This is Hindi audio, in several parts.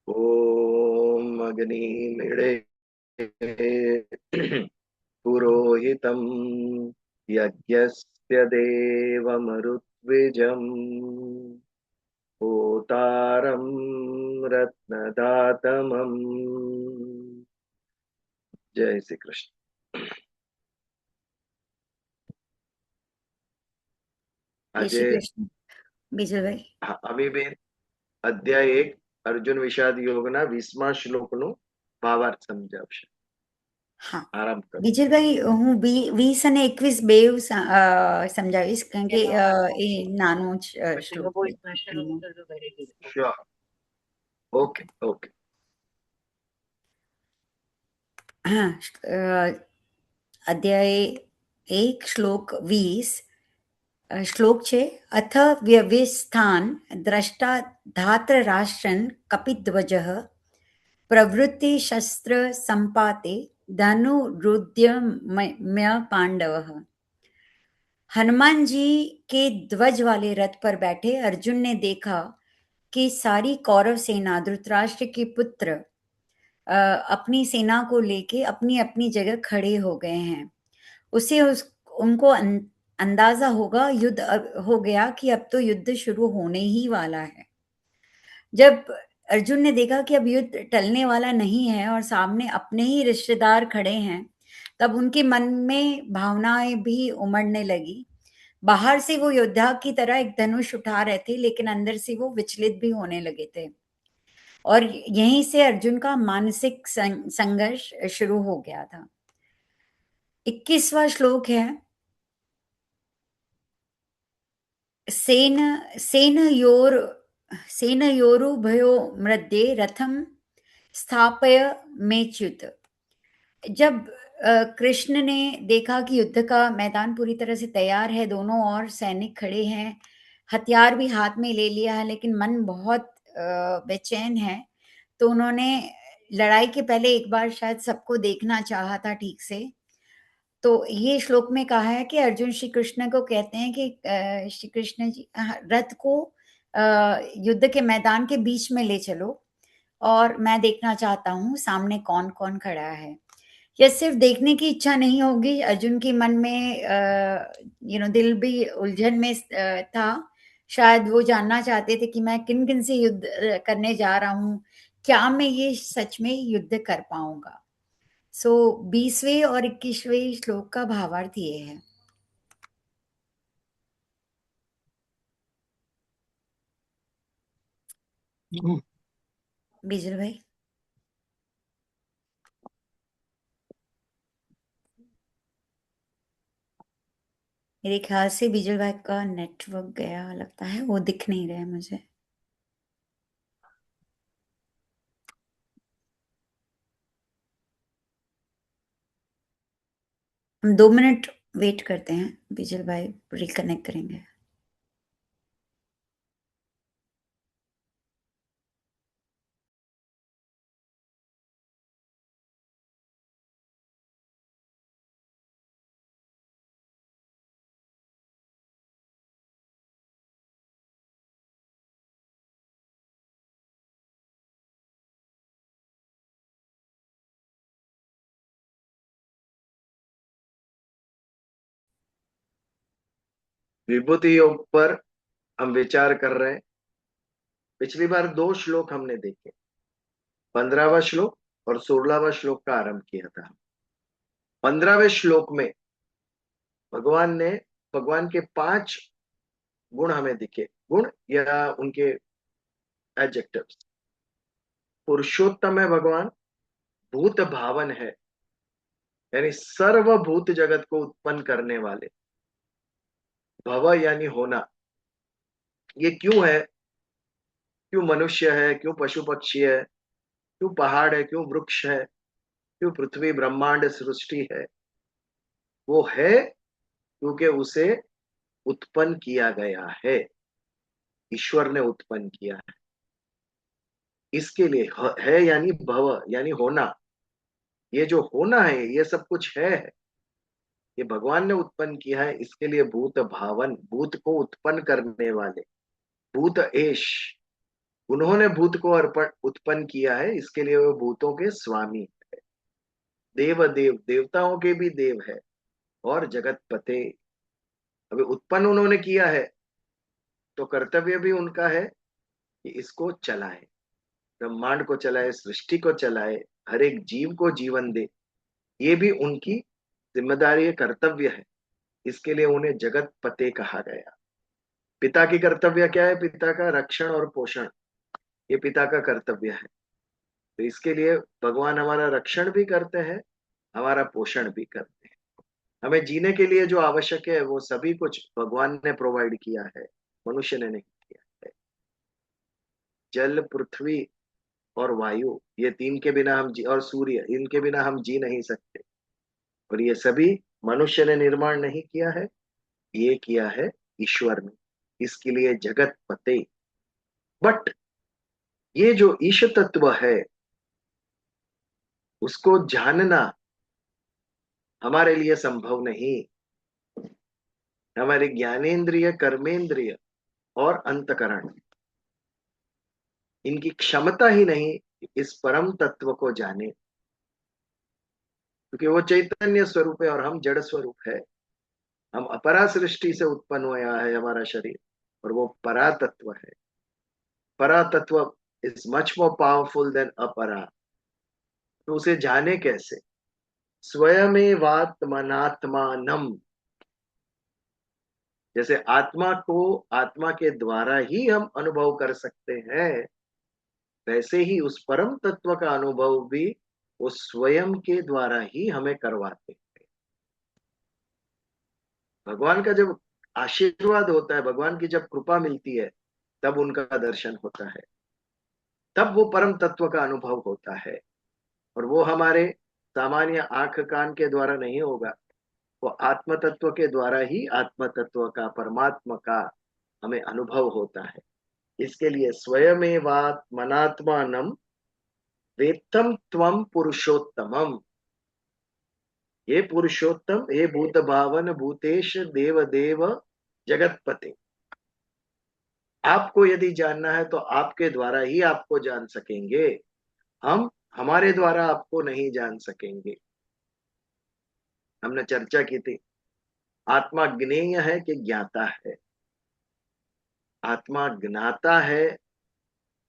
ओम अग्निमीळे पुरोहितं यज्ञस्य देवमरुद्विजम् होतारं रत्नदातमम्। जय श्री कृष्ण। जय श्री अजय कृष्ण બીજું ભાઈ અમીબેન અધ્યાય 1 અર્જુન વિષાદ યોગના 20મા શ્લોકનું ભાવાર્થ સમજાવશે। હા આરામ કરો। બીજલભાઈ હું 20 અને 21 બેઉ સમજાવીશ કારણ કે એ નાનો જ શ્લોક છે એનો. શ્યોર। Okay okay. હા અધ્યાય 1 શ્લોક 20 શ્લોક છે અથ વ્યવ્યસ્થાન દ્રષ્ટા ધાતરાષ્ટ્રન કપિધ્વજઃ प्रवृत्ति शस्त्र संपाते धनुरुद्यम्य पांडव। हनुमान जी के ध्वज वाले रथ पर बैठे अर्जुन ने देखा कि सारी कौरव सेना धृतराष्ट्र के पुत्र अपनी सेना को लेके अपनी अपनी जगह खड़े हो गए हैं। उनको अंदाजा होगा युद्ध हो गया कि अब तो युद्ध शुरू होने ही वाला है। जब अर्जुन ने देखा कि अब युद्ध टलने वाला नहीं है और सामने अपने ही रिश्तेदार खड़े हैं, तब उनके मन में भावनाएं भी उमड़ने लगी। बाहर से वो योद्धा की तरह एक धनुष उठा रहे थे, लेकिन अंदर से वो विचलित भी होने लगे थे और यहीं से अर्जुन का मानसिक संघर्ष शुरू हो गया था। 21वां श्लोक है सेन सेनयोरुभयो मध्ये रथम स्थापय मेच्युत। जब कृष्ण ने देखा कि युद्ध का मैदान पूरी तरह से तैयार है, दोनों ओर सैनिक खड़े हैं, हथियार भी हाथ में ले लिया है, लेकिन मन बहुत बेचैन है, तो उन्होंने लड़ाई के पहले एक बार शायद सबको देखना चाहा था ठीक से। तो ये श्लोक में कहा है कि अर्जुन श्री कृष्ण को कहते हैं कि श्री कृष्ण जी रथ को युद्ध के मैदान के बीच में ले चलो और मैं देखना चाहता हूँ सामने कौन कौन खड़ा है। यह सिर्फ देखने की इच्छा नहीं होगी, अर्जुन के मन में दिल भी उलझन में था। शायद वो जानना चाहते थे कि मैं किन किन से युद्ध करने जा रहा हूँ, क्या मैं ये सच में युद्ध कर पाऊंगा। 20वें और 21वें श्लोक का भावार्थ ये है। बिजल भाई मेरे ख्याल से बिजल भाई का नेटवर्क गया लगता है, वो दिख नहीं रहा है मुझे। हम 2 मिनट वेट करते हैं, बिजल भाई रिकनेक्ट करेंगे। विभूति योग पर हम विचार कर रहे हैं। पिछली बार 2 श्लोक हमने देखे, 15वां श्लोक और 16वां श्लोक का आरंभ किया था। 15वें श्लोक में भगवान के 5 गुण हमें दिखे, गुण या उनके एडजेक्टिव्स। पुरुषोत्तम है भगवान, भूत भावन है यानी सर्वभूत जगत को उत्पन्न करने वाले, भव यानी होना। ये क्यों है, क्यों मनुष्य है, क्यों पशु पक्षी है, क्यों पहाड़ है, क्यों वृक्ष है, क्यों पृथ्वी ब्रह्मांड सृष्टि है? वो है क्योंकि उसे उत्पन्न किया गया है, ईश्वर ने उत्पन्न किया है। इसके लिए है यानी भव यानी होना। ये जो होना है ये सब कुछ है। ये भगवान ने उत्पन्न किया है, इसके लिए भूत भावन, भूत को उत्पन्न करने वाले, भूत एश, उन्होंने भूत को अर्पण उत्पन्न किया है, इसके लिए वो भूतों के स्वामी, देव देव, देवताओं के भी देव है, और जगत पते। अभी उत्पन्न उन्होंने किया है, तो कर्तव्य भी उनका है कि इसको चलाए, ब्रह्मांड को चलाए, सृष्टि को चलाए, हर एक जीव को जीवन दे। ये भी उनकी जिम्मेदारी है, कर्तव्य है। इसके लिए उन्हें जगत पते कहा गया। पिता की कर्तव्य क्या है? पिता का रक्षण और पोषण, ये पिता का कर्तव्य है। तो इसके लिए भगवान हमारा रक्षण भी करते हैं, हमारा पोषण भी करते हैं। हमें जीने के लिए जो आवश्यक है वो सभी कुछ भगवान ने प्रोवाइड किया है, मनुष्य ने नहीं किया है। जल, पृथ्वी और वायु, ये तीन के बिना हम जी, और सूर्य, इनके बिना हम जी नहीं सकते। और ये सभी मनुष्य ने निर्माण नहीं किया है, ये किया है ईश्वर ने। इसके लिए जगत पते। बट ये जो ईश तत्व है, उसको जानना हमारे लिए संभव नहीं। हमारे ज्ञानेन्द्रिय, कर्मेंद्रिय और अंतकरण, इनकी क्षमता ही नहीं कि इस परम तत्व को जाने, क्योंकि वो चैतन्य स्वरूप है और हम जड़ स्वरूप है। हम अपरा सृष्टि से उत्पन्न हुआ है हमारा शरीर, और वो परा तत्व है। परा तत्व is much more powerful than अपरा। तो उसे जाने कैसे? स्वयमेवात्मनात्मानम। जैसे आत्मा को आत्मा के द्वारा ही हम अनुभव कर सकते हैं, वैसे ही उस परम तत्व का अनुभव भी वो स्वयं के द्वारा ही हमें करवाते हैं। भगवान का जब आशीर्वाद होता है, भगवान की जब कृपा मिलती है, तब उनका दर्शन होता है, तब वो परम तत्व का अनुभव होता है। और वो हमारे सामान्य आंख कान के द्वारा नहीं होगा, वो आत्म तत्व के द्वारा ही आत्म तत्व का, परमात्मा का हमें अनुभव होता है। इसके लिए स्वयमेवात्मनात्मानम वेत्तम त्वम पुरुषोत्तमम। ये पुरुषोत्तम, हे भूत भावन, भूतेश, देव देव, जगतपते। आपको यदि जानना है तो आपके द्वारा ही आपको जान सकेंगे। हम हमारे द्वारा आपको नहीं जान सकेंगे। हमने चर्चा की थी, आत्मा ज्ञेय है कि ज्ञाता है? आत्मा ज्ञाता है,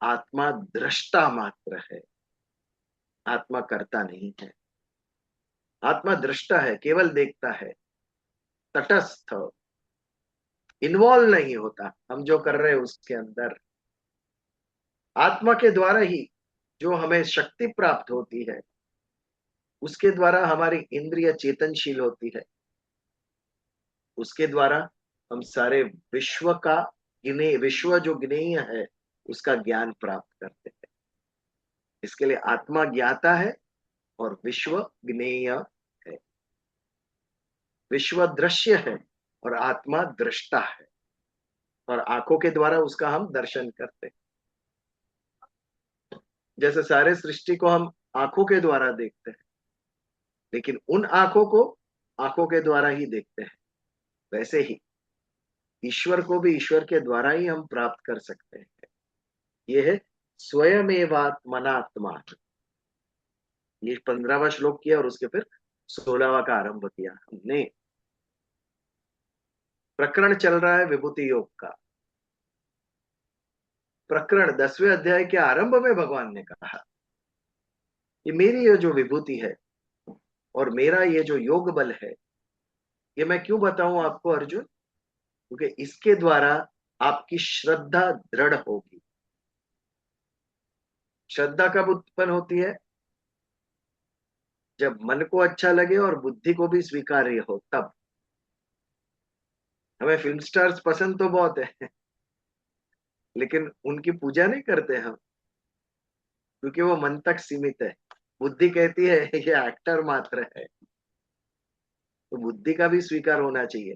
आत्मा दृष्टा मात्र है, आत्मा करता नहीं है। आत्मा दृष्टा है, केवल देखता है, तटस्थ, इन्वॉल्व नहीं होता हम जो कर रहे हैं उसके अंदर। आत्मा के द्वारा ही जो हमें शक्ति प्राप्त होती है, उसके द्वारा हमारी इंद्रिय चेतनशील होती है, उसके द्वारा हम सारे विश्व का गिने, विश्व जो ज्ञेय है उसका ज्ञान प्राप्त करते हैं। इसके लिए आत्मा ज्ञाता है और विश्व ज्ञेय है। विश्व दृश्य है और आत्मा दृष्टा है, और आंखों के द्वारा उसका हम दर्शन करते हैं। जैसे सारे सृष्टि को हम आंखों के द्वारा देखते हैं, लेकिन उन आंखों को आंखों के द्वारा ही देखते हैं, वैसे ही ईश्वर को भी ईश्वर के द्वारा ही हम प्राप्त कर सकते हैं। यह है स्वयमेवात्मनात्मा। ये 15वां श्लोक किया और उसके फिर 16वां का आरंभ किया हमने। प्रकरण चल रहा है विभूति योग का। प्रकरण 10वें अध्याय के आरंभ में भगवान ने कहा कि मेरी ये जो विभूति है और मेरा ये जो योग बल है, ये मैं क्यों बताऊं आपको अर्जुन? क्योंकि इसके द्वारा आपकी श्रद्धा दृढ़ होगी। श्रद्धा कब उत्पन्न होती है? जब मन को अच्छा लगे और बुद्धि को भी स्वीकार्य हो, तब। हमें फिल्म स्टार्स पसंद तो बहुत है, लेकिन उनकी पूजा नहीं करते हम, क्योंकि वो मन तक सीमित है। बुद्धि कहती है ये एक्टर मात्र है, तो बुद्धि का भी स्वीकार होना चाहिए,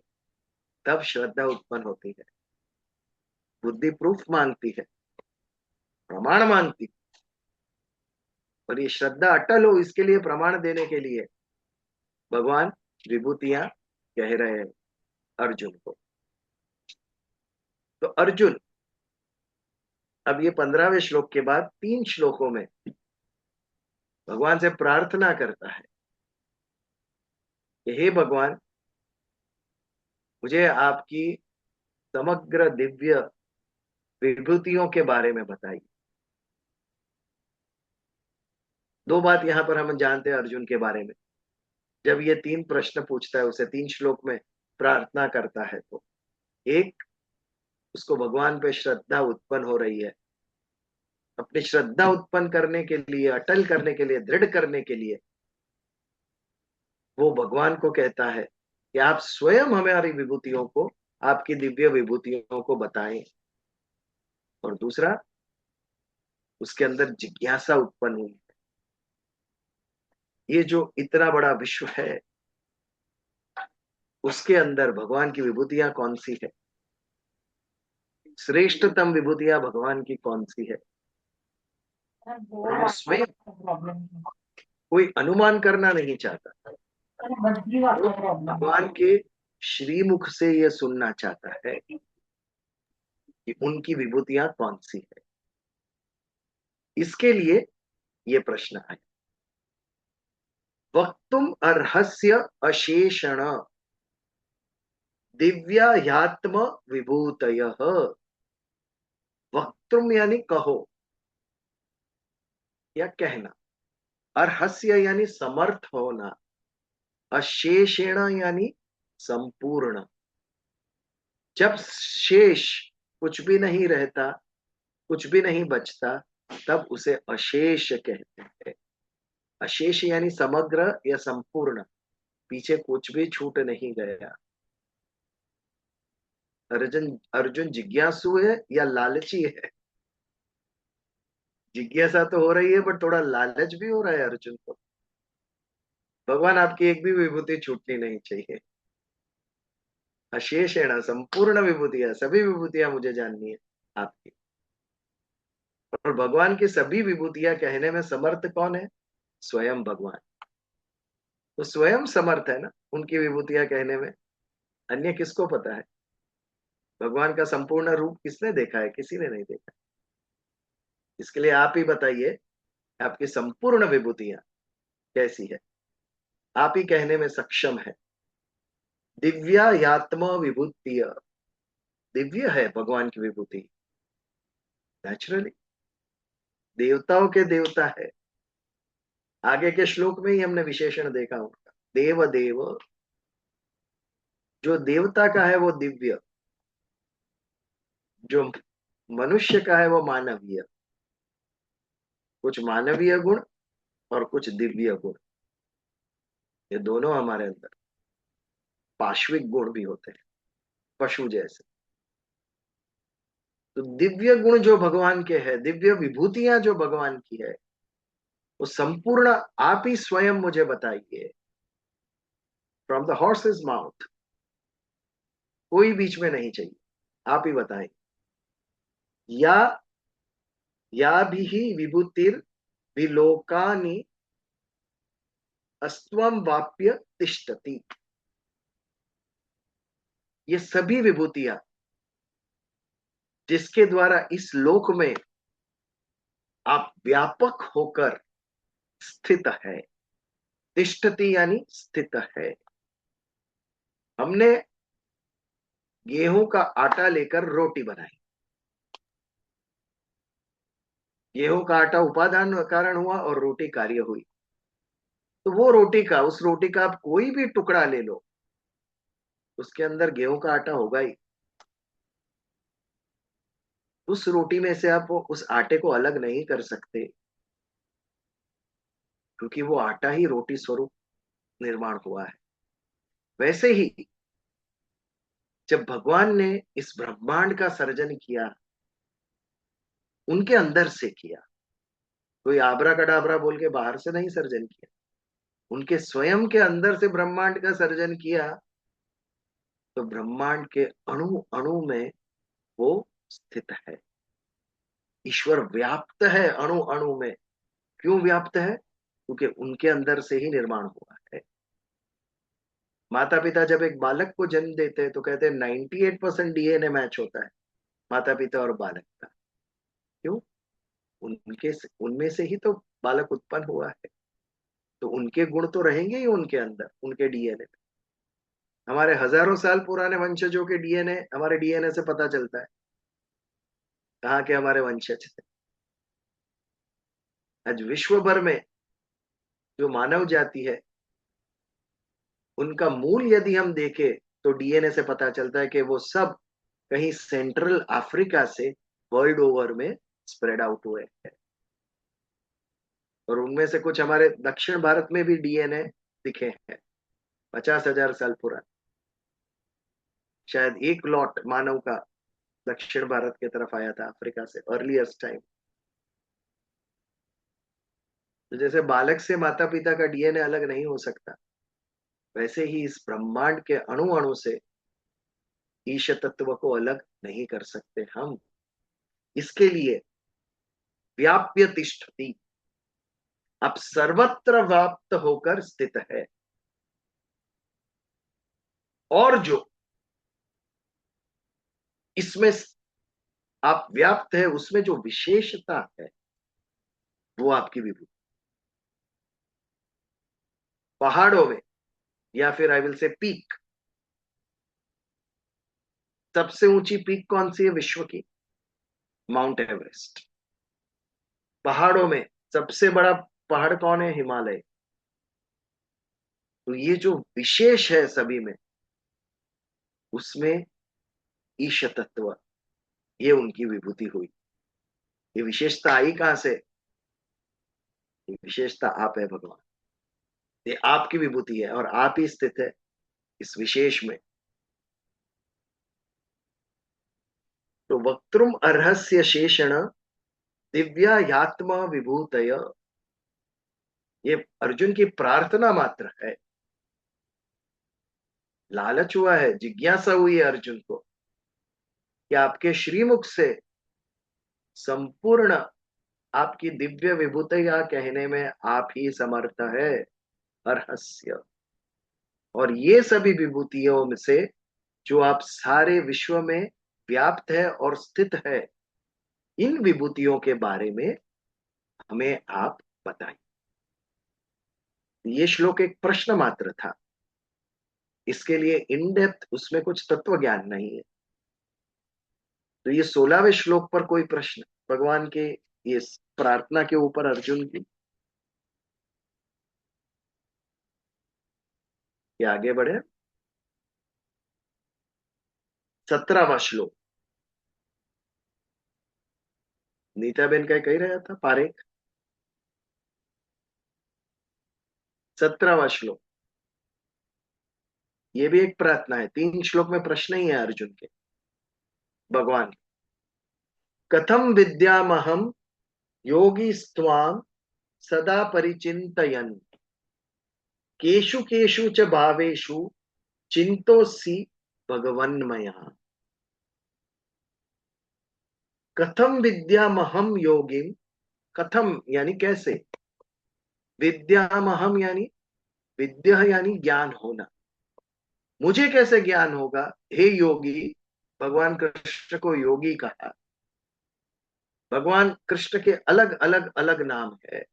तब श्रद्धा उत्पन्न होती है। बुद्धि प्रूफ मांगती है, प्रमाण मांगती है, और ये श्रद्धा अटल हो, इसके लिए प्रमाण देने के लिए भगवान विभूतियां कह रहे हैं अर्जुन को। तो अर्जुन अब ये 15वें श्लोक के बाद 3 श्लोकों में भगवान से प्रार्थना करता है कि हे भगवान, मुझे आपकी समग्र दिव्य विभूतियों के बारे में बताइए। 2 बात यहां पर हम जानते हैं अर्जुन के बारे में। जब ये 3 प्रश्न पूछता है, उसे 3 श्लोक में प्रार्थना करता है, तो एक, उसको भगवान पे श्रद्धा उत्पन्न हो रही है। अपनी श्रद्धा उत्पन्न करने के लिए, अटल करने के लिए, दृढ़ करने के लिए वो भगवान को कहता है कि आप स्वयं हमारी विभूतियों को, आपकी दिव्य विभूतियों को बताएं। और दूसरा, उसके अंदर जिज्ञासा उत्पन्न हुई। ये जो इतना बड़ा विश्व है, उसके अंदर भगवान की विभूतियां कौन सी है, श्रेष्ठतम विभूतियां भगवान की कौन सी है, और वो स्वयं कोई अनुमान करना नहीं चाहता। वो भगवान के श्रीमुख से ये सुनना चाहता है कि उनकी विभूतियां कौन सी है। इसके लिए ये प्रश्न है। वक्तुम अर्हस्य अशेषण दिव्याह्यात्म विभूतयः। वक्तुम यानी कहो या कहना, अर्हस्य यानी समर्थ होना, अशेषेण यानी संपूर्ण। जब शेष कुछ भी नहीं रहता, कुछ भी नहीं बचता, तब उसे अशेष कहते हैं। अशेष यानी समग्र या संपूर्ण, पीछे कुछ भी छूट नहीं गया। अर्जुन अर्जुन जिज्ञासु है या लालची है? जिज्ञासा तो हो रही है, बट थोड़ा लालच भी हो रहा है अर्जुन को। भगवान, आपकी एक भी विभूति छूटनी नहीं चाहिए। अशेष है ना, संपूर्ण विभूतियां, सभी विभूतियां मुझे जाननी है आपकी। और भगवान की सभी विभूतियां कहने में समर्थ कौन है? स्वयं भगवान। तो स्वयं समर्थ है ना उनकी विभूतियां कहने में। अन्य किसको पता है? भगवान का संपूर्ण रूप किसने देखा है? किसी ने नहीं देखा। इसके लिए आप ही बताइए, आपकी संपूर्ण विभूतियां कैसी है। आप ही कहने में सक्षम है। दिव्या यात्म विभूतिय, दिव्य है भगवान की विभूति। नेचुरली देवताओं के देवता है। आगे के श्लोक में ही हमने विशेषण देखा उनका, देव देव। जो देवता का है वो दिव्य, जो मनुष्य का है वो मानवीय। कुछ मानवीय गुण और कुछ दिव्य गुण, ये दोनों हमारे अंदर। पाश्विक गुण भी होते हैं, पशु जैसे। तो दिव्य गुण जो भगवान के हैं, दिव्य विभूतियां जो भगवान की है, वो संपूर्ण आप ही स्वयं मुझे बताइए। फ्रॉम द हॉर्सेस माउथ, कोई बीच में नहीं चाहिए, आप ही बताएं। या भी विभूतिर विलोकानि अस्त्वम वाप्य तिष्ठति। ये सभी विभूतियां जिसके द्वारा इस लोक में आप व्यापक होकर स्थित है। तिष्ठति यानी स्थित है। हमने गेहूं का आटा लेकर रोटी बनाई। गेहूं का आटा उपादान कारण हुआ और रोटी कार्य हुई। तो वो रोटी का, उस रोटी का आप कोई भी टुकड़ा ले लो, उसके अंदर गेहूं का आटा होगा ही। उस रोटी में से आप उस आटे को अलग नहीं कर सकते, क्योंकि वो आटा ही रोटी स्वरूप निर्माण हुआ है। वैसे ही जब भगवान ने इस ब्रह्मांड का सर्जन किया, उनके अंदर से किया। कोई आबरा कडाबरा बोल के बाहर से नहीं सर्जन किया, उनके स्वयं के अंदर से ब्रह्मांड का सर्जन किया। तो ब्रह्मांड के अणु अणु में वो स्थित है। ईश्वर व्याप्त है अणु अणु में। क्यों व्याप्त है? क्योंकि उनके अंदर से ही निर्माण हुआ है। माता पिता जब एक बालक को जन्म देते हैं तो कहते हैं 98% डीएनए मैच होता है माता पिता और बालक का। क्यों? उनके उनमें से ही तो बालक उत्पन्न हुआ है, तो उनके गुण तो रहेंगे ही उनके अंदर, उनके डीएनए। हमारे हजारों साल पुराने वंशजों के डीएनए, हमारे डीएनए से पता चलता है कहाँ के हमारे वंशज थे। आज विश्व भर में जो मानव जाति है, उनका मूल यदि हम देखें तो डीएनए से पता चलता है कि वो सब कहीं सेंट्रल अफ्रीका से वर्ल्ड ओवर में स्प्रेड आउट हुए हैं। और उनमें से कुछ हमारे दक्षिण भारत में भी डीएनए दिखे हैं, 50,000 साल पुराने। शायद एक लॉट मानव का दक्षिण भारत की तरफ आया था अफ्रीका से अर्लीस्ट टाइम। तो जैसे बालक से माता पिता का डीएनए अलग नहीं हो सकता, वैसे ही इस ब्रह्मांड के अणु अणु से ईश तत्व को अलग नहीं कर सकते हम। इसके लिए व्याप्य तिष्ठति, अब सर्वत्र व्याप्त होकर स्थित है। और जो इसमें आप व्याप्त है, उसमें जो विशेषता है वो आपकी विभूति। पहाड़ों में, या फिर आई विल से पीक, सबसे ऊंची पीक कौन सी है विश्व की? Mount Everest. पहाड़ों में सबसे बड़ा पहाड़ कौन है? हिमालय। तो ये जो विशेष है सभी में, उसमें ईश तत्व, ये उनकी विभूति हुई। ये विशेषता आई कहां से? ये विशेषता आप है भगवान, ये आपकी विभूति है और आप ही स्थित है इस विशेष में। तो वक्तुम अर्हस्य शेषण दिव्या यात्मा विभूतय, ये अर्जुन की प्रार्थना मात्र है। लालच हुआ है, जिज्ञासा हुई है अर्जुन को कि आपके श्रीमुख से संपूर्ण आपकी दिव्य विभूतियां कहने में आप ही समर्थ है। अर्हस्य, और ये सभी विभूतियों में से जो आप सारे विश्व में व्याप्त है और स्थित है, इन विभूतियों के बारे में हमें आप बताएं। ये श्लोक एक प्रश्न मात्र था, इसके लिए इन डेप्थ उसमें कुछ तत्व ज्ञान नहीं है। तो ये 16वें श्लोक पर कोई प्रश्न भगवान के ये प्रार्थना के ऊपर अर्जुन की, ये आगे बढ़े। 17वां श्लोक, नीता बेन का कही रहा था पारेख। 17वां श्लोक, ये भी एक प्रार्थना है। 3 श्लोक में प्रश्न ही है अर्जुन के भगवान। कथम विद्यामहम योगी स्वाम सदा परिचिन्तयन्, केषु केषु च भावेषु चिंतोसी भगवन्मया। कथम विद्यामहम योगिम, कथम यानी कैसे, विद्यामहम यानी विद्या यानी ज्ञान होना, मुझे कैसे ज्ञान होगा हे योगी। भगवान कृष्ण को योगी कहा। भगवान कृष्ण के अलग अलग अलग नाम है,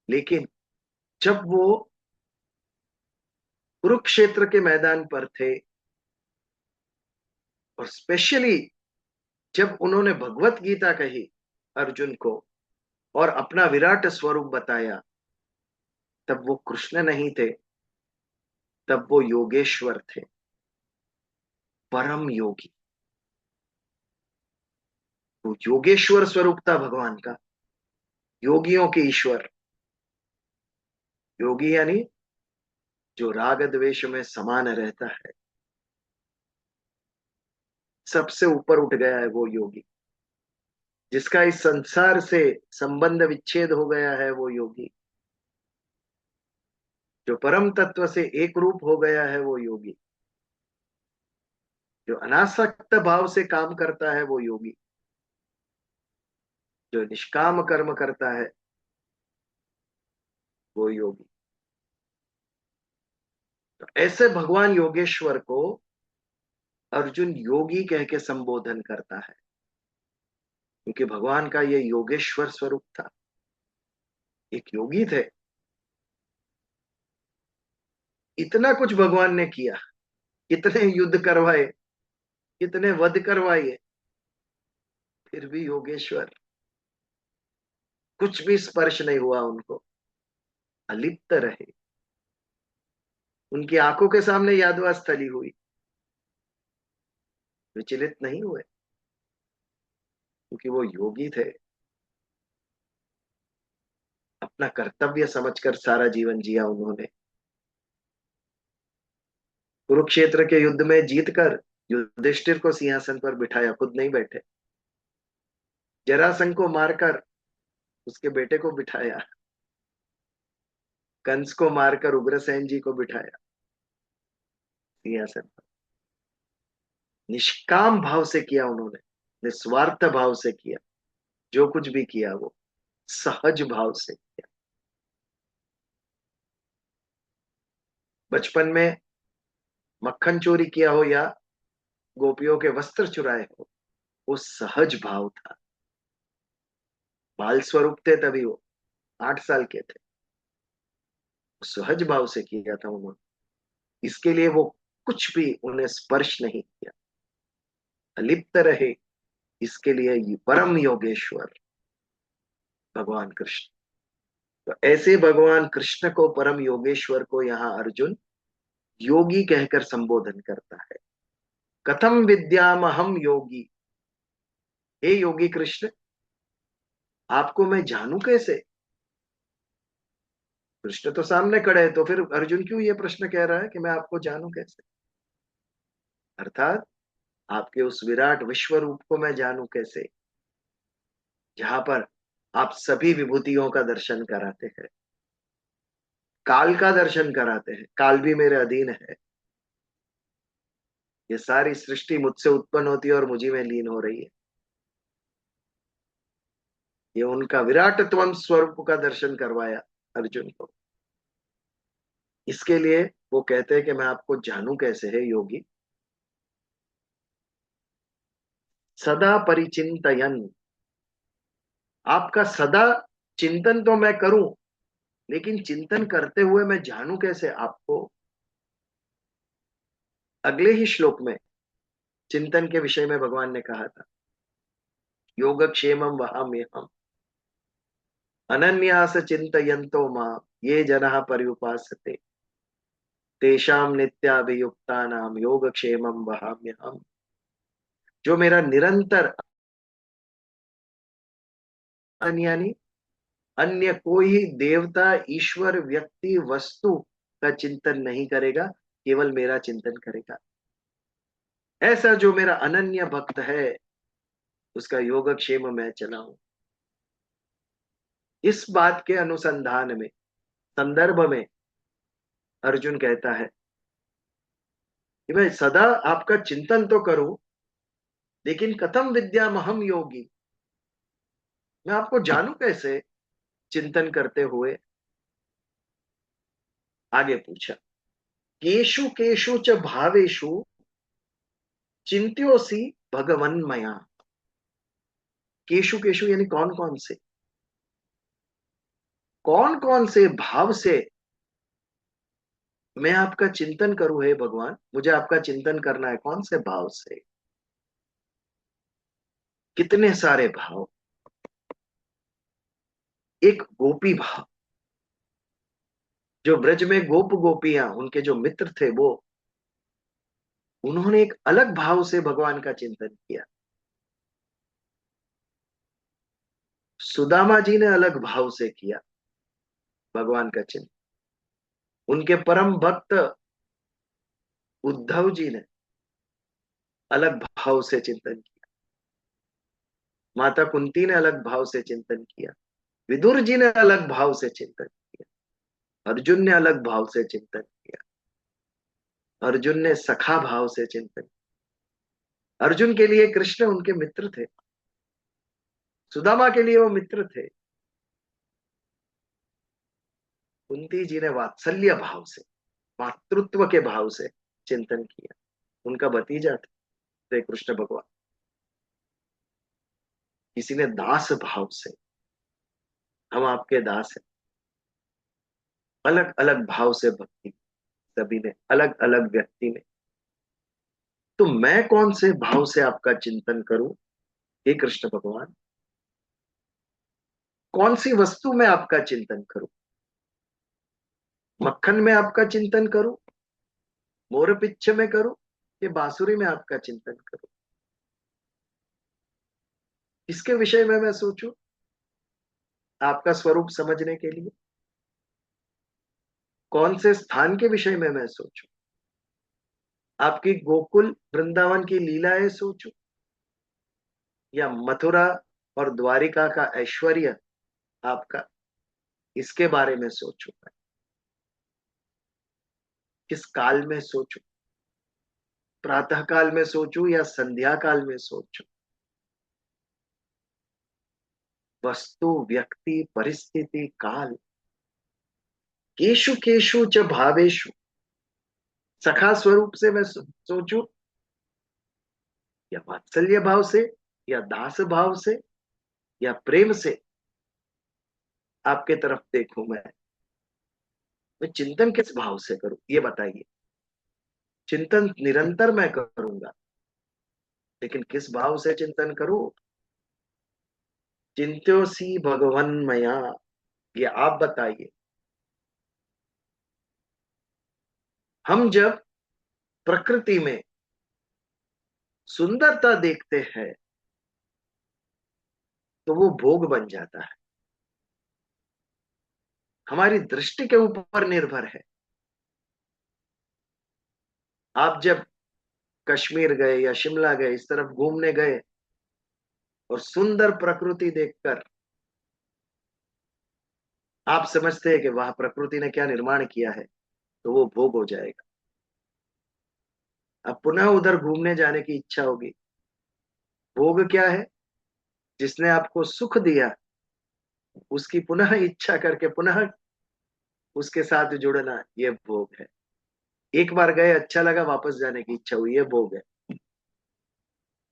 लेकिन जब वो कुरुक्षेत्र के मैदान पर थे, और स्पेशली जब उन्होंने भगवत गीता कही अर्जुन को और अपना विराट स्वरूप बताया, तब वो कृष्ण नहीं थे, तब वो योगेश्वर थे, परम योगी। तो योगेश्वर स्वरूप था भगवान का, योगियों के ईश्वर। योगी यानी जो राग द्वेष में समान रहता है, सबसे ऊपर उठ गया है वो योगी। जिसका इस संसार से संबंध विच्छेद हो गया है वो योगी। जो परम तत्व से एक रूप हो गया है वो योगी। जो अनासक्त भाव से काम करता है वो योगी। जो निष्काम कर्म करता है वो योगी। ऐसे भगवान योगेश्वर को अर्जुन योगी कह के संबोधन करता है, क्योंकि भगवान का ये योगेश्वर स्वरूप था, एक योगी थे। इतना कुछ भगवान ने किया, कितने युद्ध करवाए, कितने वध करवाए, फिर भी योगेश्वर, कुछ भी स्पर्श नहीं हुआ उनको, अलिप्त रहे। उनकी आंखों के सामने यादवा स्थली हुई, विचलित नहीं हुए, क्योंकि वो योगी थे। अपना कर्तव्य समझकर सारा जीवन जिया उन्होंने। कुरुक्षेत्र के युद्ध में जीतकर युधिष्ठिर को सिंहासन पर बिठाया, खुद नहीं बैठे। जरासंध को मारकर उसके बेटे को बिठाया, कंस को मारकर उग्रसेन जी को बिठाया सिंहासन पर। निष्काम भाव से किया उन्होंने, निस्वार्थ भाव से किया, जो कुछ भी किया वो सहज भाव से किया। बचपन में मक्खन चोरी किया हो या गोपियों के वस्त्र चुराए हो, वो सहज भाव था। बाल स्वरूप थे तभी वो, 8 साल के थे, सहज भाव से किया था उन्होंने। इसके लिए वो कुछ भी उन्हें स्पर्श नहीं किया, अलिप्त रहे। इसके लिए ये परम योगेश्वर भगवान कृष्ण। तो ऐसे भगवान कृष्ण को, परम योगेश्वर को यहाँ अर्जुन योगी कहकर संबोधन करता है। कथम विद्यामहम योगी, हे योगी कृष्ण, आपको मैं जानू कैसे? कृष्ण तो सामने खड़े हैं, तो फिर अर्जुन क्यों ये प्रश्न कह रहा है कि मैं आपको जानू कैसे? अर्थात आपके उस विराट विश्व रूप को मैं जानू कैसे, जहां पर आप सभी विभूतियों का दर्शन कराते हैं, काल का दर्शन कराते हैं। काल भी मेरे अधीन है, ये सारी सृष्टि मुझसे उत्पन्न होती है और मुझी में लीन हो रही है। ये उनका विराटत्वम स्वरूप का दर्शन करवाया अर्जुन को। इसके लिए वो कहते हैं कि मैं आपको जानू कैसे है योगी। सदा परिचिंतयन, आपका सदा चिंतन तो मैं करूं, लेकिन चिंतन करते हुए मैं जानू कैसे आपको? अगले ही श्लोक में चिंतन के विषय में भगवान ने कहा था, योगक्षेमम वहाम्यहम अनन्यास चिंतयन्तो मां ये जनाः पर्युपासते तेषाम नित्याभियुक्तानाम योगक्षेमम वहाम्यहम। जो मेरा निरंतर, यानी अन्य कोई देवता, ईश्वर, व्यक्ति, वस्तु का चिंतन नहीं करेगा, केवल मेरा चिंतन करेगा, ऐसा जो मेरा अनन्य भक्त है, उसका योगक्षेम मैं चलाऊं। इस बात के अनुसंधान में, संदर्भ में अर्जुन कहता है कि मैं सदा आपका चिंतन तो करूं, लेकिन कथम विद्यामहम योगी, मैं आपको जानू कैसे चिंतन करते हुए? आगे पूछा, केशु केशु च भावेषु चिंत्योसी भगवन्मया। केशु केशु यानी कौन कौन से भाव से मैं आपका चिंतन करूं? हे भगवान, मुझे आपका चिंतन करना है, कौन से भाव से? कितने सारे भाव। एक गोपी भाव, जो ब्रज में गोप गोपियां, उनके जो मित्र थे, वो, उन्होंने एक अलग भाव से भगवान का चिंतन किया। सुदामा जी ने अलग भाव से किया भगवान का चिंतन। उनके परम भक्त उद्धव जी ने अलग भाव से चिंतन किया। माता कुंती ने अलग भाव से चिंतन किया। विदुर जी ने अलग भाव से चिंतन किया। अर्जुन ने अलग भाव से चिंतन किया। अर्जुन ने सखा भाव से चिंतन किया। अर्जुन के लिए कृष्ण उनके मित्र थे, सुदामा के लिए वो मित्र थे। कुंती जी ने वात्सल्य भाव से, मातृत्व के भाव से चिंतन किया। उनका भतीजा थे कृष्ण भगवान। किसी ने दास भाव से, हम आपके दास हैं, अलग अलग भाव से भक्ति, सभी ने अलग अलग व्यक्ति ने। तो मैं कौन से भाव से आपका चिंतन करूं हे कृष्ण भगवान? कौन सी वस्तु में आपका चिंतन करूं? मक्खन में आपका चिंतन करूं, मोर पिच्छ में करूं, कि बांसुरी में आपका चिंतन करूं? इसके विषय में मैं सोचूं आपका स्वरूप समझने के लिए? कौन से स्थान के विषय में मैं सोचूं? आपकी गोकुल वृंदावन की लीलाएं सोचूं, या मथुरा और द्वारिका का ऐश्वर्य आपका, इसके बारे में सोचूं? किस काल में सोचूं? प्रातः काल में सोचूं या संध्या काल में सोचूं? वस्तु, व्यक्ति, परिस्थिति, काल, केशु केशु च भावेशु, सखा स्वरूप से मैं सोचूं, या वात्सल्य भाव से, या दास भाव से, या प्रेम से आपके तरफ देखूं? मैं चिंतन किस भाव से करूं, ये बताइए। चिंतन निरंतर मैं करूंगा, लेकिन किस भाव से चिंतन करूं? चिंत्योसी भगवन मया, ये आप बताइए। हम जब प्रकृति में सुंदरता देखते हैं तो वो भोग बन जाता है, हमारी दृष्टि के ऊपर निर्भर है। आप जब कश्मीर गए या शिमला गए, इस तरफ घूमने गए और सुंदर प्रकृति देखकर आप समझते हैं कि वाह, प्रकृति ने क्या निर्माण किया है, तो वो भोग हो जाएगा। अब पुनः उधर घूमने जाने की इच्छा होगी। भोग क्या है? जिसने आपको सुख दिया, उसकी पुनः इच्छा करके पुनः उसके साथ जुड़ना, ये भोग है। एक बार गए, अच्छा लगा, वापस जाने की इच्छा हुई, ये भोग है।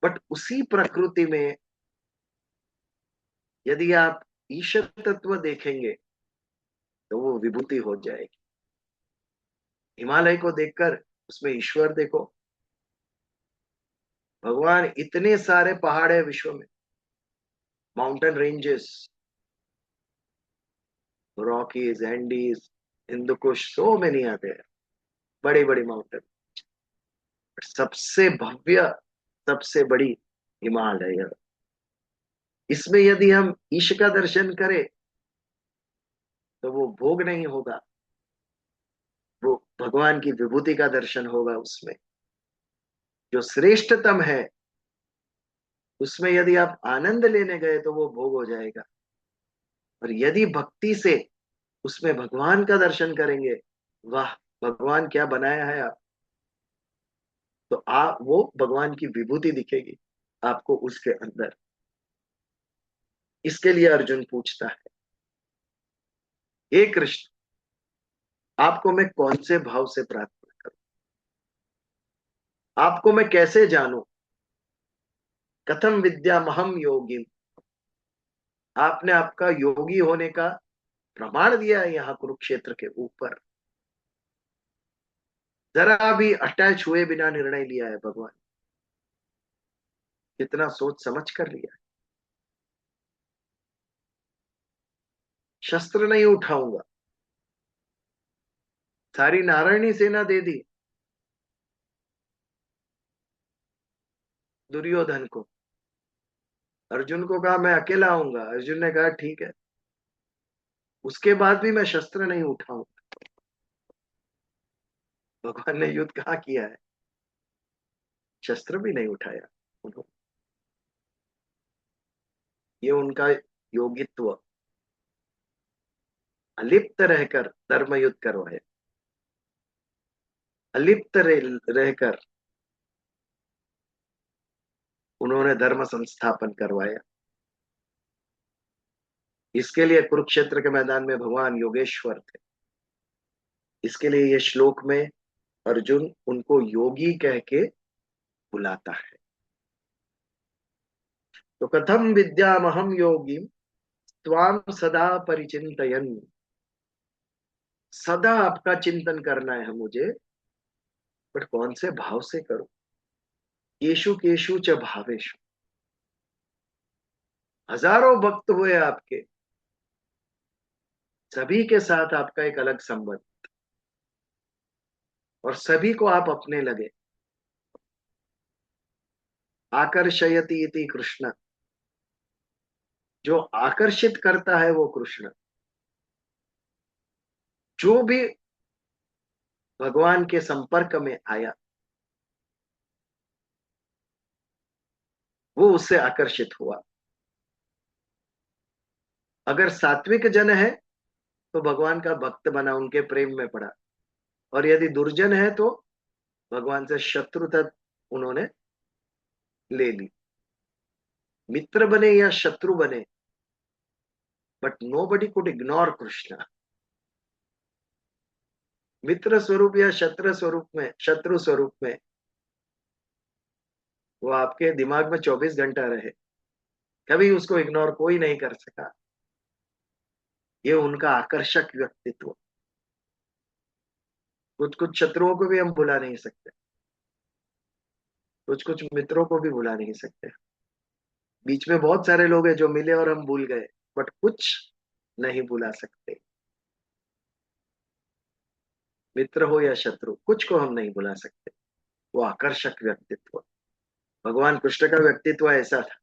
बट उसी प्रकृति में यदि आप ईश्वर तत्व देखेंगे तो वो विभूति हो जाएगी। हिमालय को देखकर उसमें ईश्वर देखो। भगवान, इतने सारे पहाड़ है विश्व में, mountain ranges, Rockies, Andes, Hindu Kush, so many आते हैं, बड़ी बड़ी माउंटेन। सबसे भव्य, सबसे बड़ी हिमालय। इसमें यदि हम ईश का दर्शन करें तो वो भोग नहीं होगा, वो भगवान की विभूति का दर्शन होगा। उसमें जो श्रेष्ठतम है, उसमें यदि आप आनंद लेने गए तो वो भोग हो जाएगा। और यदि भक्ति से उसमें भगवान का दर्शन करेंगे, वाह, भगवान क्या बनाया है आप, तो आप वो भगवान की विभूति दिखेगी आपको उसके अंदर। इसके लिए अर्जुन पूछता है, हे कृष्ण, आपको मैं कौन से भाव से प्रार्थना करूं? आपको मैं कैसे जानूं? कथम विद्या महम योगी, आपने आपका योगी होने का प्रमाण दिया है यहाँ कुरुक्षेत्र के ऊपर। जरा भी अटैच हुए बिना निर्णय लिया है भगवान, कितना सोच समझ कर लिया है। शस्त्र नहीं उठाऊंगा, सारी नारायणी सेना दे दी दुर्योधन को। अर्जुन को कहा मैं अकेला आऊंगा, अर्जुन ने कहा ठीक है। उसके बाद भी मैं शस्त्र नहीं उठाऊंगा। भगवान ने युद्ध कहाँ किया है? शस्त्र भी नहीं उठाया उन्होंने। ये उनका योगित्व, अलिप्त रहकर धर्म युद्ध करवाए, अलिप्त रहकर उन्होंने धर्म संस्थापन करवाया। इसके लिए कुरुक्षेत्र के मैदान में भगवान योगेश्वर थे। इसके लिए ये श्लोक में अर्जुन उनको योगी कह के बुलाता है। तो कथम विद्यामहम योगी त्वाम सदा परिचिंतयन्, सदा आपका चिंतन करना है मुझे, बट कौन से भाव से करूं? केशु केशु च भावेशु, हजारों भक्त हुए आपके, सभी के साथ आपका एक अलग संबंध, और सभी को आप अपने लगे। आकर्षयति इति कृष्ण, जो आकर्षित करता है वो कृष्ण। जो भी भगवान के संपर्क में आया वो उससे आकर्षित हुआ। अगर सात्विक जन है तो भगवान का भक्त बना, उनके प्रेम में पड़ा, और यदि दुर्जन है तो भगवान से शत्रुता उन्होंने ले ली। मित्र बने या शत्रु बने, but nobody could ignore Krishna. मित्र स्वरूप या शत्रु स्वरूप में वो आपके दिमाग में 24 घंटा रहे, कभी उसको इग्नोर कोई नहीं कर सका। ये उनका आकर्षक व्यक्तित्व। कुछ कुछ शत्रुओं को भी हम भुला नहीं सकते, कुछ कुछ मित्रों को भी भुला नहीं सकते। बीच में बहुत सारे लोग हैं जो मिले और हम भूल गए, बट कुछ नहीं भुला सकते। मित्र हो या शत्रु, कुछ को हम नहीं भुला सकते। वो आकर्षक व्यक्तित्व, भगवान कृष्ण का व्यक्तित्व ऐसा था।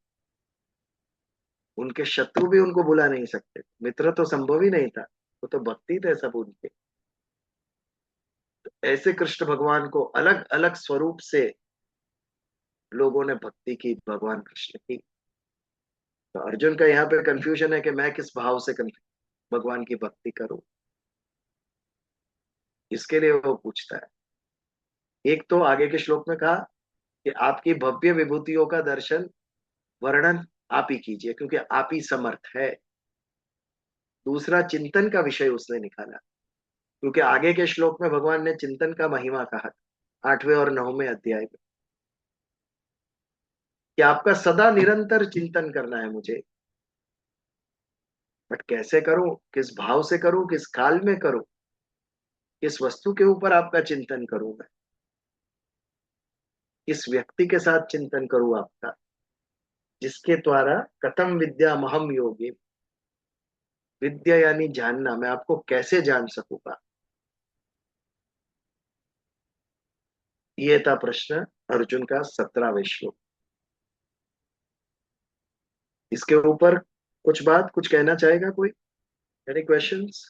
उनके शत्रु भी उनको भुला नहीं सकते, मित्र तो संभव ही नहीं था, वो तो भक्ति थे सब उनके। ऐसे कृष्ण भगवान को अलग अलग स्वरूप से लोगों ने भक्ति की, भगवान कृष्ण की। तो अर्जुन का यहाँ पे कंफ्यूजन है कि मैं किस भाव से भगवान की भक्ति करूं। इसके लिए वो पूछता है। एक तो आगे के श्लोक में कहा कि आपकी भव्य विभूतियों का दर्शन वर्णन आप ही कीजिए, क्योंकि आप ही समर्थ है। दूसरा, चिंतन का विषय उसने निकाला, क्योंकि आगे के श्लोक में भगवान ने चिंतन का महिमा कहा था 8वें और 9वें अध्याय में, कि आपका सदा निरंतर चिंतन करना है मुझे। बट कैसे करूं, किस भाव से करूं, किस काल में करूं, किस वस्तु के ऊपर आपका चिंतन करूं मैं, किस व्यक्ति के साथ चिंतन करूं आपका, जिसके द्वारा कथम विद्या महम योगी, विद्या यानी जानना, मैं आपको कैसे जान सकूंगा। ये था प्रश्न अर्जुन का 17वें श्लोक। इसके ऊपर कुछ बात, कुछ कहना चाहेगा कोई? Any questions?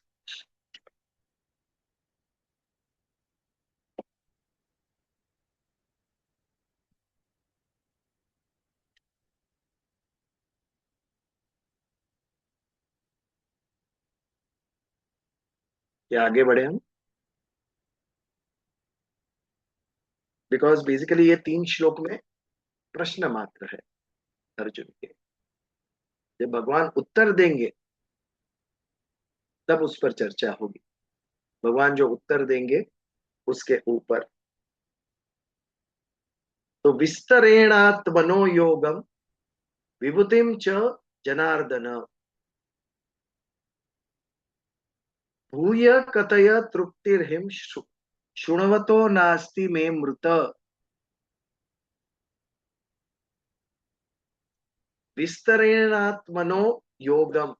या आगे बढ़े हम? बिकॉज बेसिकली ये 3 श्लोक में प्रश्न मात्र है अर्जुन के। जब भगवान उत्तर देंगे तब उस पर चर्चा होगी। भगवान जो उत्तर देंगे उसके ऊपर। तो विस्तरेणात्मनो योगम विभूतिम च जनार्दन, भूय कथय तृप्तिर्हिम शृण्वतो नास्ति मे मृत। विस्तरेणात्मनो योगम,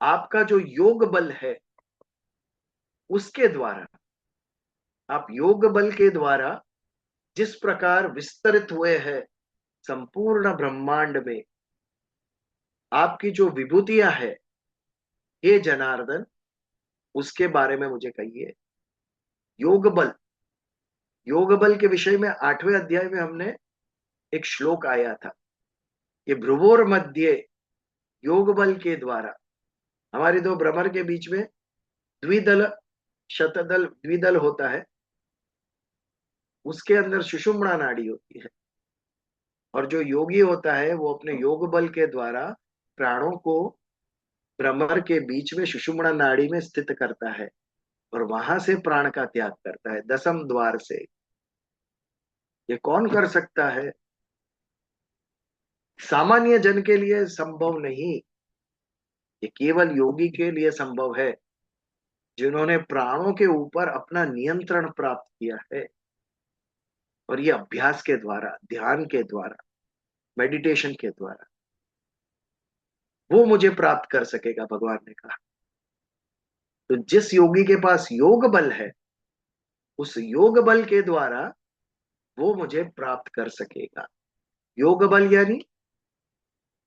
आपका जो योग बल है उसके द्वारा, आप योग बल के द्वारा जिस प्रकार विस्तरित हुए हैं संपूर्ण ब्रह्मांड में, आपकी जो विभूतियां है, हे जनार्दन, उसके बारे में मुझे कहिए। योग बल, योग बल के विषय में 8वें अध्याय में हमने एक श्लोक आया था कि भ्रुवोर मध्य योग बल के द्वारा, हमारी दो भ्रमर के बीच में द्विदल शतदल द्विदल होता है, उसके अंदर सुषुम्ना नाड़ी होती है, और जो योगी होता है वो अपने योग बल के द्वारा प्राणों को भ्रमर के बीच में सुषुम्ना नाड़ी में स्थित करता है और वहां से प्राण का त्याग करता है, दसम द्वार से। ये कौन कर सकता है? सामान्य जन के लिए संभव नहीं, ये केवल योगी के लिए संभव है, जिन्होंने प्राणों के ऊपर अपना नियंत्रण प्राप्त किया है। और ये अभ्यास के द्वारा, ध्यान के द्वारा, मेडिटेशन के द्वारा वो मुझे प्राप्त कर सकेगा, भगवान ने कहा। तो जिस योगी के पास योग बल है, उस योग बल के द्वारा वो मुझे प्राप्त कर सकेगा। योग बल यानी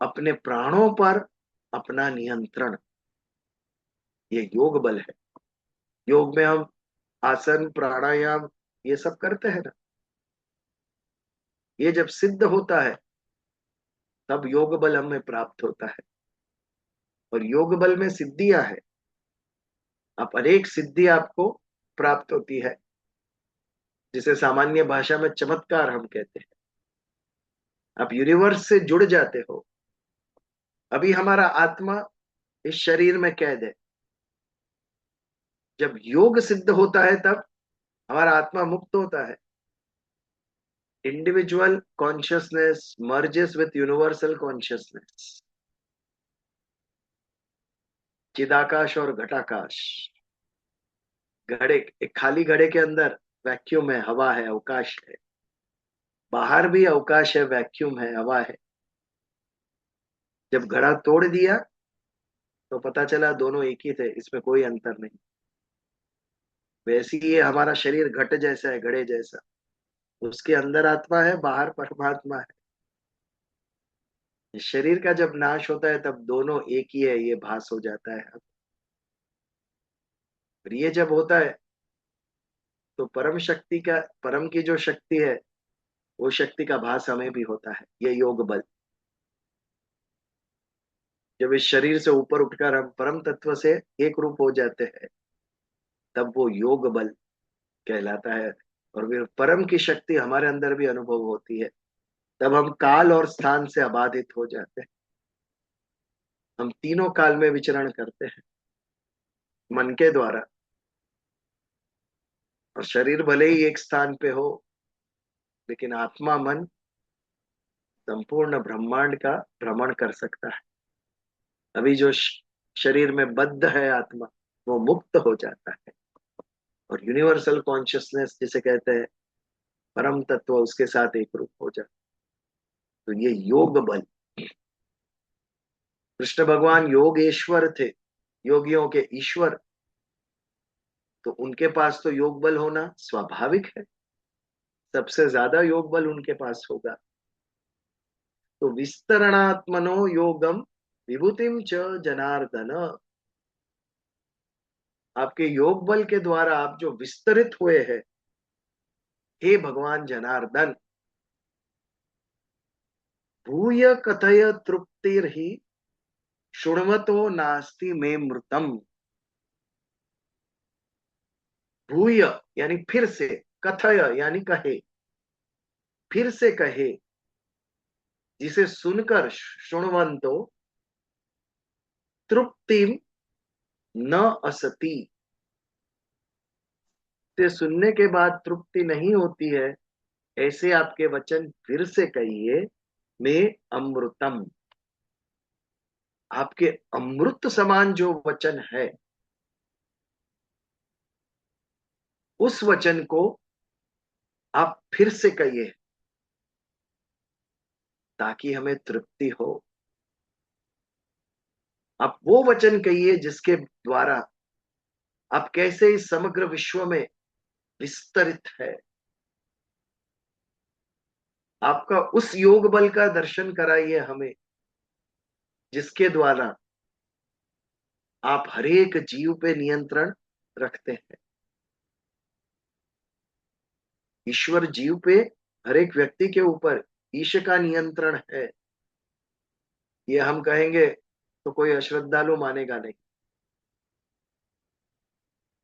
अपने प्राणों पर अपना नियंत्रण, ये योग बल है। योग में हम आसन, प्राणायाम ये सब करते हैं ना, ये जब सिद्ध होता है तब योग बल हमें प्राप्त होता है। और योग बल में सिद्धियां है, आप अनेक सिद्धि आपको प्राप्त होती है, जिसे सामान्य भाषा में चमत्कार हम कहते हैं। आप यूनिवर्स से जुड़ जाते हो। अभी हमारा आत्मा इस शरीर में कैद है, जब योग सिद्ध होता है तब हमारा आत्मा मुक्त होता है। Individual consciousness merges with universal consciousness. चिदाकाश और घटाकाश। घड़े, एक खाली घड़े के अंदर वैक्यूम है, हवा है, अवकाश है। बाहर भी अवकाश है, वैक्यूम है, हवा है। जब घड़ा तोड़ दिया तो पता चला दोनों एक ही थे, इसमें कोई अंतर नहीं। वैसे ही ये हमारा शरीर घट जैसा है, घड़े जैसा। उसके अंदर आत्मा है, बाहर परमात्मा है। शरीर का जब नाश होता है तब दोनों एक ही है, ये भास हो जाता है। और ये जब होता है तो परम शक्ति का, परम की जो शक्ति है, वो शक्ति का भास हमें भी होता है, ये योग बल। जब इस शरीर से ऊपर उठकर हम परम तत्व से एक रूप हो जाते हैं, तब वो योग बल कहलाता है। और फिर परम की शक्ति हमारे अंदर भी अनुभव होती है, तब हम काल और स्थान से अबाधित हो जाते हैं। हम तीनों काल में विचरण करते हैं मन के द्वारा। और शरीर भले ही एक स्थान पे हो, लेकिन आत्मा मन संपूर्ण ब्रह्मांड का भ्रमण कर सकता है। अभी जो शरीर में बद्ध है आत्मा, वो मुक्त हो जाता है। और यूनिवर्सल कॉन्शियसनेस जिसे कहते हैं, परम तत्व, उसके साथ एक रूप हो जाता है। तो ये योग बल। कृष्ण भगवान योगेश्वर थे, योगियों के ईश्वर। तो उनके पास तो योग बल होना स्वाभाविक है, सबसे ज्यादा योग बल उनके पास होगा। तो विस्तरणात्मनो योगम विभूतिम च जनार्दन। आपके योग बल के द्वारा आप जो विस्तरित हुए हैं, हे भगवान जनार्दन, भूय कथय तृप्तिर्हि शृण्वतो नास्ति में मृतम। भूय यानी फिर से, कथय यानी कहे, फिर से कहे, जिसे सुनकर शृण्वंतो तृप्ति न असति, से सुनने के बाद तृप्ति नहीं होती है, ऐसे आपके वचन फिर से कहिए। में अमृतम, आपके अमृत समान जो वचन है, उस वचन को आप फिर से कहिए, ताकि हमें तृप्ति हो। आप वो वचन कहिए जिसके द्वारा आप कैसे इस समग्र विश्व में विस्तरित है। आपका उस योग बल का दर्शन कराइए हमें, जिसके द्वारा आप हरेक जीव पे नियंत्रण रखते हैं। ईश्वर जीव पे, हर एक व्यक्ति के ऊपर ईश का नियंत्रण है। ये हम कहेंगे तो कोई अश्रद्धालु मानेगा नहीं,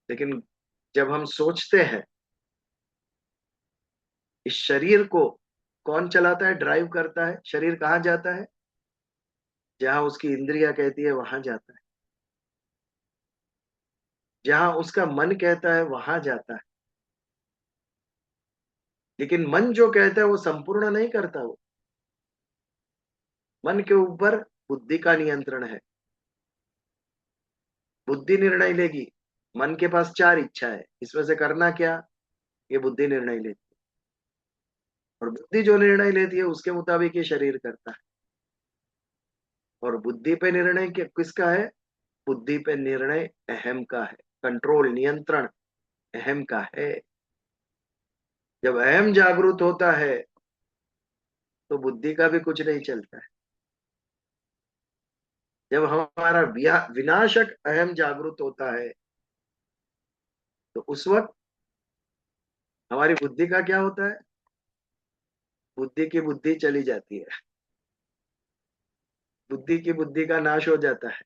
लेकिन जब हम सोचते हैं, इस शरीर को कौन चलाता है, ड्राइव करता है, शरीर कहाँ जाता है? जहां उसकी इंद्रिया कहती है वहां जाता है। जहां उसका मन कहता है वहां जाता है। लेकिन मन जो कहता है वो संपूर्ण नहीं करता। वो मन के ऊपर बुद्धि का नियंत्रण है। बुद्धि निर्णय लेगी। मन के पास चार इच्छा है, इसमें से करना क्या, ये बुद्धि निर्णय लेती है। और बुद्धि जो निर्णय लेती है उसके मुताबिक ये शरीर करता है। और बुद्धि पे निर्णय किसका है? बुद्धि पे निर्णय अहम का है। कंट्रोल, नियंत्रण अहम का है। जब अहम जागरूक होता है तो बुद्धि का भी कुछ नहीं चलता है। जब हमारा विनाशक अहम जागरूक होता है तो उस वक्त हमारी बुद्धि का क्या होता है? बुद्धि की बुद्धि चली जाती है। बुद्धि की बुद्धि का नाश हो जाता है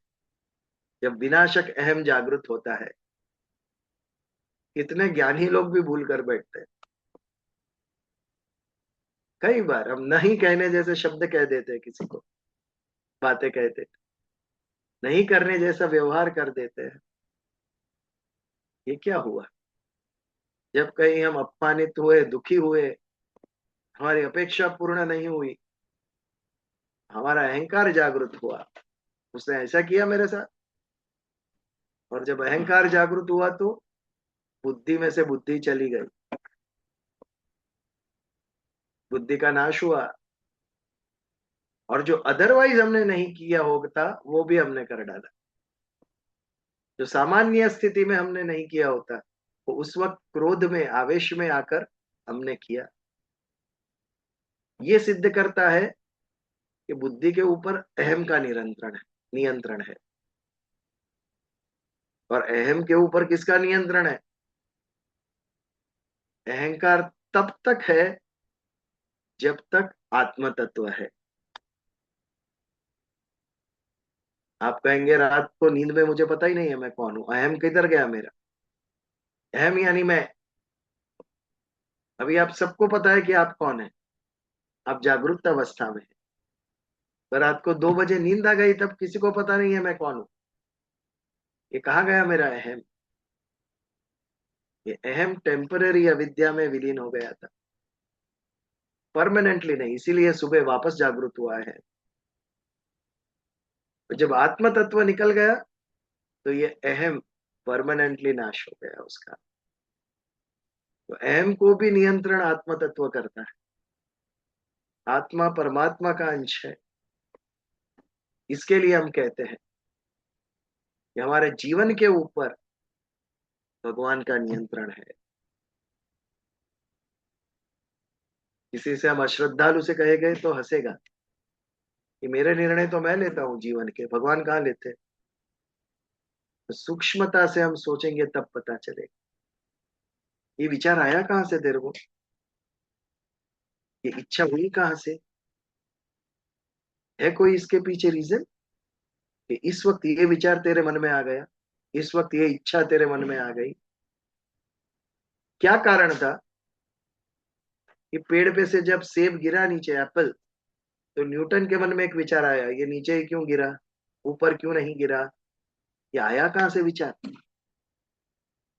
जब विनाशक अहम जागृत होता है। कितने ज्ञानी लोग भी भूल कर बैठते हैं। कई बार हम नहीं कहने जैसे शब्द कह देते हैं, किसी को बातें कहते, नहीं करने जैसा व्यवहार कर देते हैं। ये क्या हुआ? जब कहीं हम अपमानित हुए, दुखी हुए, हमारी अपेक्षा पूर्ण नहीं हुई, हमारा अहंकार जागृत हुआ, उसने ऐसा किया मेरे साथ। और जब अहंकार जागृत हुआ तो बुद्धि में से बुद्धि चली गई, बुद्धि का नाश हुआ। और जो अदरवाइज हमने नहीं किया होता वो भी हमने कर डाला। जो सामान्य स्थिति में हमने नहीं किया होता वो उस वक्त क्रोध में, आवेश में आकर हमने किया। ये सिद्ध करता है कि बुद्धि के ऊपर अहम का नियंत्रण है। और अहम के ऊपर किसका नियंत्रण है? अहंकार तब तक है जब तक आत्म तत्व है। आप कहेंगे रात को नींद में मुझे पता ही नहीं है मैं कौन हूं, अहम किधर गया मेरा? अहम यानी मैं। अभी आप सबको पता है कि आप कौन है, आप जागरूक अवस्था में है। पर रात को 2 बजे नींद आ गई तब किसी को पता नहीं है मैं कौन हूं। ये कहाँ गया मेरा अहम? ये अहम टेम्पररी अविद्या में विलीन हो गया था, परमानेंटली नहीं। इसीलिए सुबह वापस जागृत हुआ है। और जब आत्म तत्व निकल गया तो ये अहम परमानेंटली नाश हो गया उसका। तो अहम को भी नियंत्रण आत्म तत्व करता है। आत्मा परमात्मा का अंश है। इसके लिए हम कहते हैं कि हमारे जीवन के ऊपर भगवान का नियंत्रण है। किसी से हम अश्रद्धालु से कहे गए तो हंसेगा कि मेरे निर्णय तो मैं लेता हूँ जीवन के, भगवान कहाँ लेते? तो सूक्ष्मता से हम सोचेंगे तब पता चलेगा ये विचार आया कहाँ से तेरे को, ये इच्छा हुई कहाँ से, है कोई इसके पीछे रीजन कि इस वक्त ये विचार तेरे मन में आ गया, इस वक्त ये इच्छा तेरे मन में आ गई? क्या कारण था कि पेड़ पे से जब सेब गिरा नीचे, एप्पल, तो न्यूटन के मन में एक विचार आया, ये नीचे ही क्यों गिरा, ऊपर क्यों नहीं गिरा? ये आया कहाँ से विचार?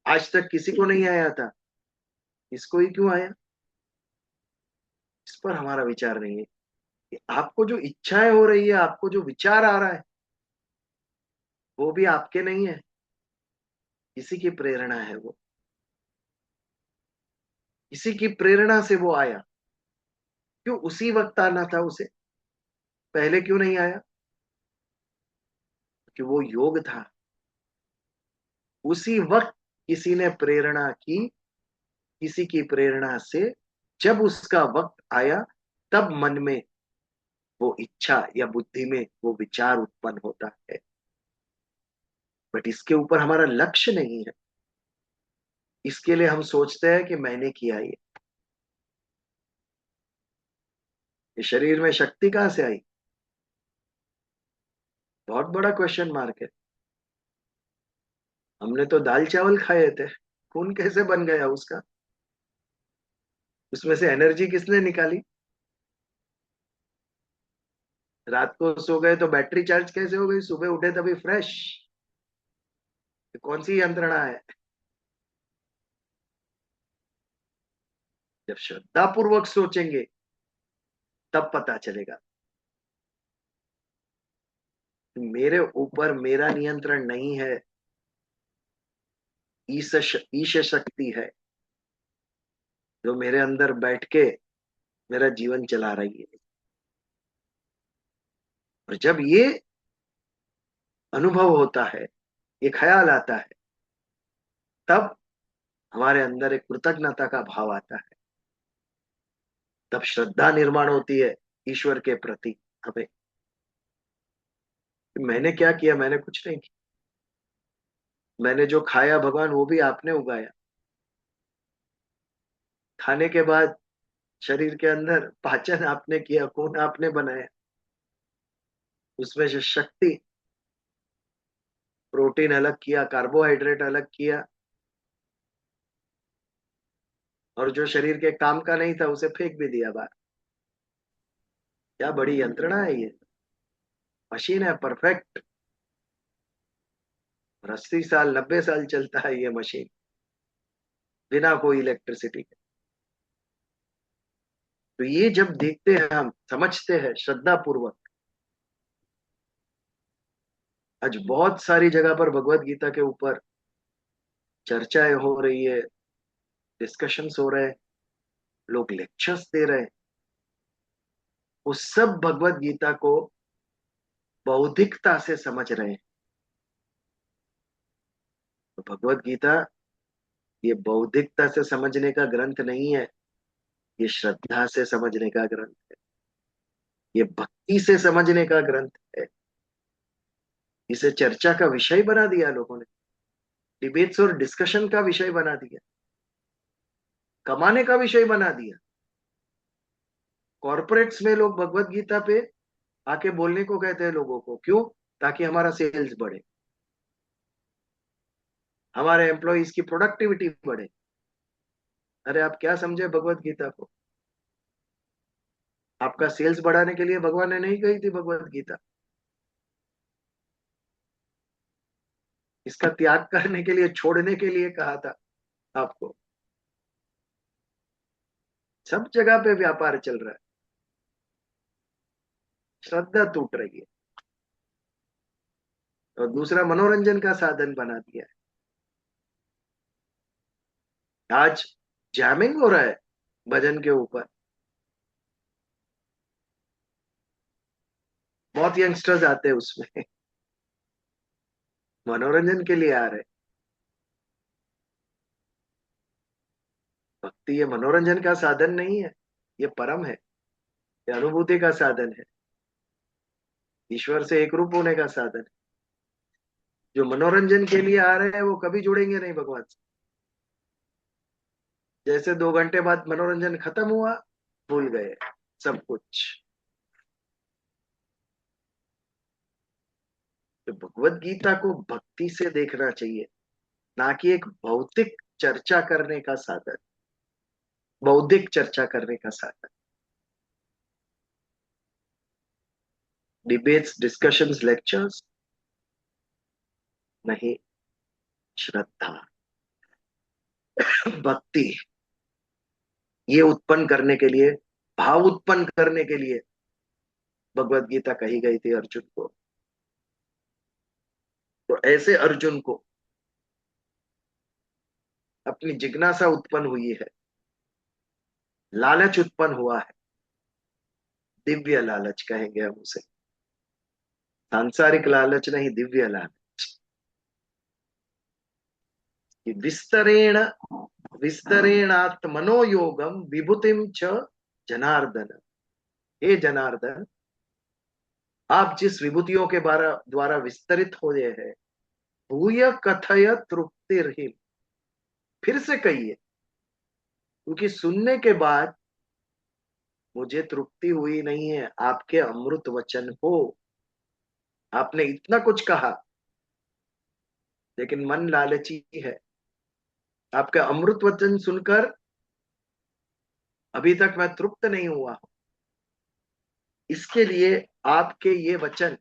आज तक किसी को नहीं आया था, इसको ही क्यों आया? इस पर हमारा विचार नहीं है कि आपको जो इच्छाएं हो रही है, आपको जो विचार आ रहा है, वो भी आपके नहीं है, किसी की प्रेरणा है वो। किसी की प्रेरणा से वो आया। क्यों उसी वक्त आना था उसे, पहले क्यों नहीं आया? कि वो योग था। उसी वक्त किसी ने प्रेरणा की, किसी की प्रेरणा से जब उसका वक्त आया तब मन में वो इच्छा या बुद्धि में वो विचार उत्पन्न होता है। बट इसके ऊपर हमारा लक्ष्य नहीं है। इसके लिए हम सोचते हैं कि मैंने किया ये शरीर में शक्ति कहां से आई? बहुत बड़ा क्वेश्चन मार्क है। हमने तो दाल चावल खाए थे, खून कैसे बन गया उसका? उसमें से एनर्जी किसने निकाली? रात को सो गए तो बैटरी चार्ज कैसे हो गई, सुबह उठे तभी फ्रेश? ये कौन सी यंत्रणा है? जब श्रद्धा पूर्वक सोचेंगे तब पता चलेगा कि मेरे ऊपर मेरा नियंत्रण नहीं है, ईश शक्ति है जो मेरे अंदर बैठ के मेरा जीवन चला रही है। और जब ये अनुभव होता है, ये ख्याल आता है, तब हमारे अंदर एक कृतज्ञता का भाव आता है, तब श्रद्धा निर्माण होती है ईश्वर के प्रति हमें। मैंने क्या किया? मैंने कुछ नहीं किया। मैंने जो खाया भगवान वो भी आपने उगाया। खाने के बाद शरीर के अंदर पाचन आपने किया, खून आपने बनाया, उसमें से शक्ति, प्रोटीन अलग किया, कार्बोहाइड्रेट अलग किया, और जो शरीर के काम का नहीं था उसे फेंक भी दिया बाहर। क्या बड़ी यंत्रणा है ये! मशीन है परफेक्ट। और 80 साल 90 साल चलता है ये मशीन, बिना कोई इलेक्ट्रिसिटी के। तो ये जब देखते हैं, हम समझते हैं श्रद्धा पूर्वक। आज बहुत सारी जगह पर भगवत गीता के ऊपर चर्चाएं हो रही है, डिस्कशंस हो रहे हैं, लोग लेक्चर्स दे रहे हैं। वो सब भगवत गीता को बौद्धिकता से समझ रहे हैं। तो भगवत गीता ये बौद्धिकता से समझने का ग्रंथ नहीं है, ये श्रद्धा से समझने का ग्रंथ है, ये भक्ति से समझने का ग्रंथ है। इसे चर्चा का विषय बना दिया लोगों ने, डिबेट्स और डिस्कशन का विषय बना दिया, कमाने का विषय बना दिया। कॉर्पोरेट्स में लोग भगवत गीता पे आके बोलने को कहते हैं लोगों को, क्यों? ताकि हमारा सेल्स बढ़े, हमारे एम्प्लॉइज की प्रोडक्टिविटी बढ़े। अरे आप क्या समझे भगवत गीता को? आपका सेल्स बढ़ाने के लिए भगवान ने नहीं कही थी भगवत गीता, इसका त्याग करने के लिए, छोड़ने के लिए कहा था आपको। सब जगह पे व्यापार चल रहा है, श्रद्धा टूट रही है, और दूसरा मनोरंजन का साधन बना दिया है। आज जैमिंग हो रहा है भजन के ऊपर, बहुत यंगस्टर्स आते हैं उसमें मनोरंजन के लिए आ रहे हैं। भक्ति ये मनोरंजन का साधन नहीं है, ये परम है, ये अनुभूति का साधन है, ईश्वर से एक रूप होने का साधन है। जो मनोरंजन के लिए आ रहे हैं वो कभी जुड़ेंगे नहीं भगवान से। जैसे 2 घंटे बाद मनोरंजन खत्म हुआ, भूल गए सब कुछ। तो भगवत गीता को भक्ति से देखना चाहिए, ना कि एक भौतिक चर्चा करने का साधन, बौद्धिक चर्चा करने का साधन। डिबेट्स, डिस्कशंस, लेक्चर्स नहीं, श्रद्धा, भक्ति, ये उत्पन्न करने के लिए, भाव उत्पन्न करने के लिए भगवत गीता कही गई थी अर्जुन को। तो ऐसे अर्जुन को अपनी जिज्ञासा उत्पन्न हुई है, लालच उत्पन्न हुआ है, दिव्य लालच कहेंगे हम उसे, सांसारिक लालच नहीं, दिव्य लालच। कि विस्तरेण विस्तरेणात्मनो योगम विभूतिम च जनार्दन। हे जनार्दन, आप जिस विभूतियों के द्वारा विस्तरित हो गए हैं, भूय कथय तृप्तिर्हिम, फिर से कहिए, क्योंकि सुनने के बाद मुझे तृप्ति हुई नहीं है आपके अमृत वचन को। आपने इतना कुछ कहा, लेकिन मन लालची है। आपका अमृत वचन सुनकर अभी तक मैं तृप्त नहीं हुआ हूं, इसके लिए आपके ये वचन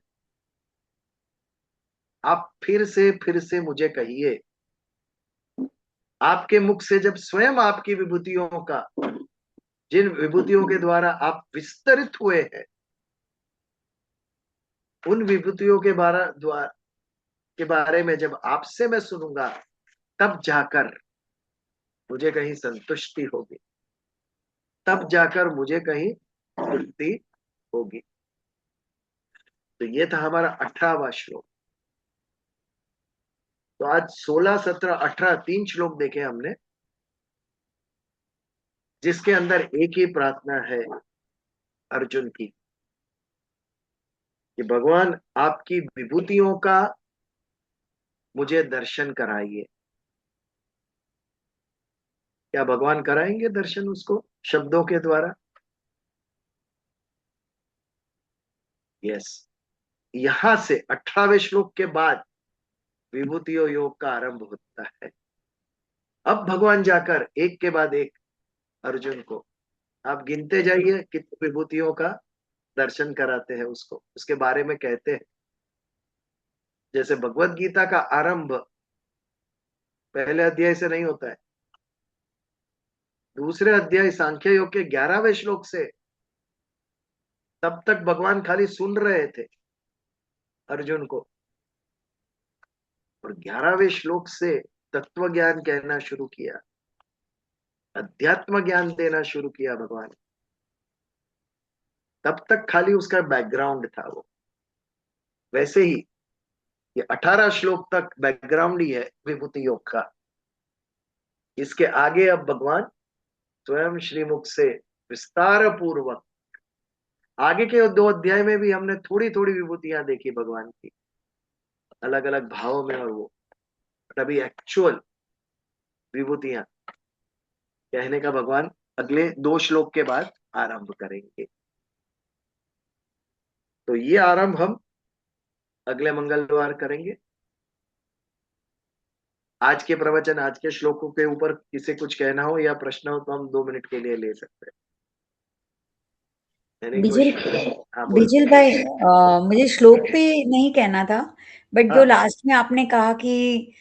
आप फिर से मुझे कहिए, आपके मुख से जब स्वयं आपकी विभूतियों का, जिन विभूतियों के द्वारा आप विस्तरित हुए हैं, उन विभूतियों के बारे में जब आपसे मैं सुनूंगा, तब जाकर मुझे कहीं संतुष्टि होगी, तब जाकर मुझे कहीं तृप्ति होगी। तो ये था हमारा 18वां श्लोक। तो आज 16, 17, 18 3 श्लोक देखे हमने, जिसके अंदर एक ही प्रार्थना है अर्जुन की, कि भगवान आपकी विभूतियों का मुझे दर्शन कराइए। क्या भगवान कराएंगे दर्शन उसको शब्दों के द्वारा? यस। यहां से 18वें श्लोक के बाद विभूतियों योग का आरंभ होता है। अब भगवान जाकर एक के बाद एक अर्जुन को, आप गिनते जाइए कितनी विभूतियों का दर्शन कराते हैं उसको, उसके बारे में कहते हैं। जैसे भगवत गीता का आरंभ पहले अध्याय से नहीं होता है, दूसरे अध्याय सांख्य योग के 11वें श्लोक से। तब तक भगवान खाली सुन रहे थे अर्जुन को, और 11वें श्लोक से तत्व ज्ञान कहना शुरू किया, अध्यात्म ज्ञान देना शुरू किया भगवान। तब तक खाली उसका बैकग्राउंड था वो। वैसे ही ये 18 श्लोक तक बैकग्राउंड ही है विभूति योग का। इसके आगे अब भगवान स्वयं श्रीमुख से विस्तार पूर्वक, आगे के 2 अध्याय में भी हमने थोड़ी थोड़ी विभूतियां देखी भगवान की, अलग अलग भावों में, और वो अभी एक्चुअल विभूतियां कहने का भगवान अगले 2 श्लोक के बाद आरंभ करेंगे। तो ये आरंभ हम अगले मंगलवार करेंगे। आज के प्रवचन, आज के श्लोकों के ऊपर किसी कुछ कहना हो या प्रश्न हो तो हम 2 मिनट के लिए ले सकते हैं। Any Bijil question? हाँ बोल। बिजिल भाई, मुझे श्लोक पे नहीं कहना था, बट जो हाँ, लास्ट में आपने कहा कि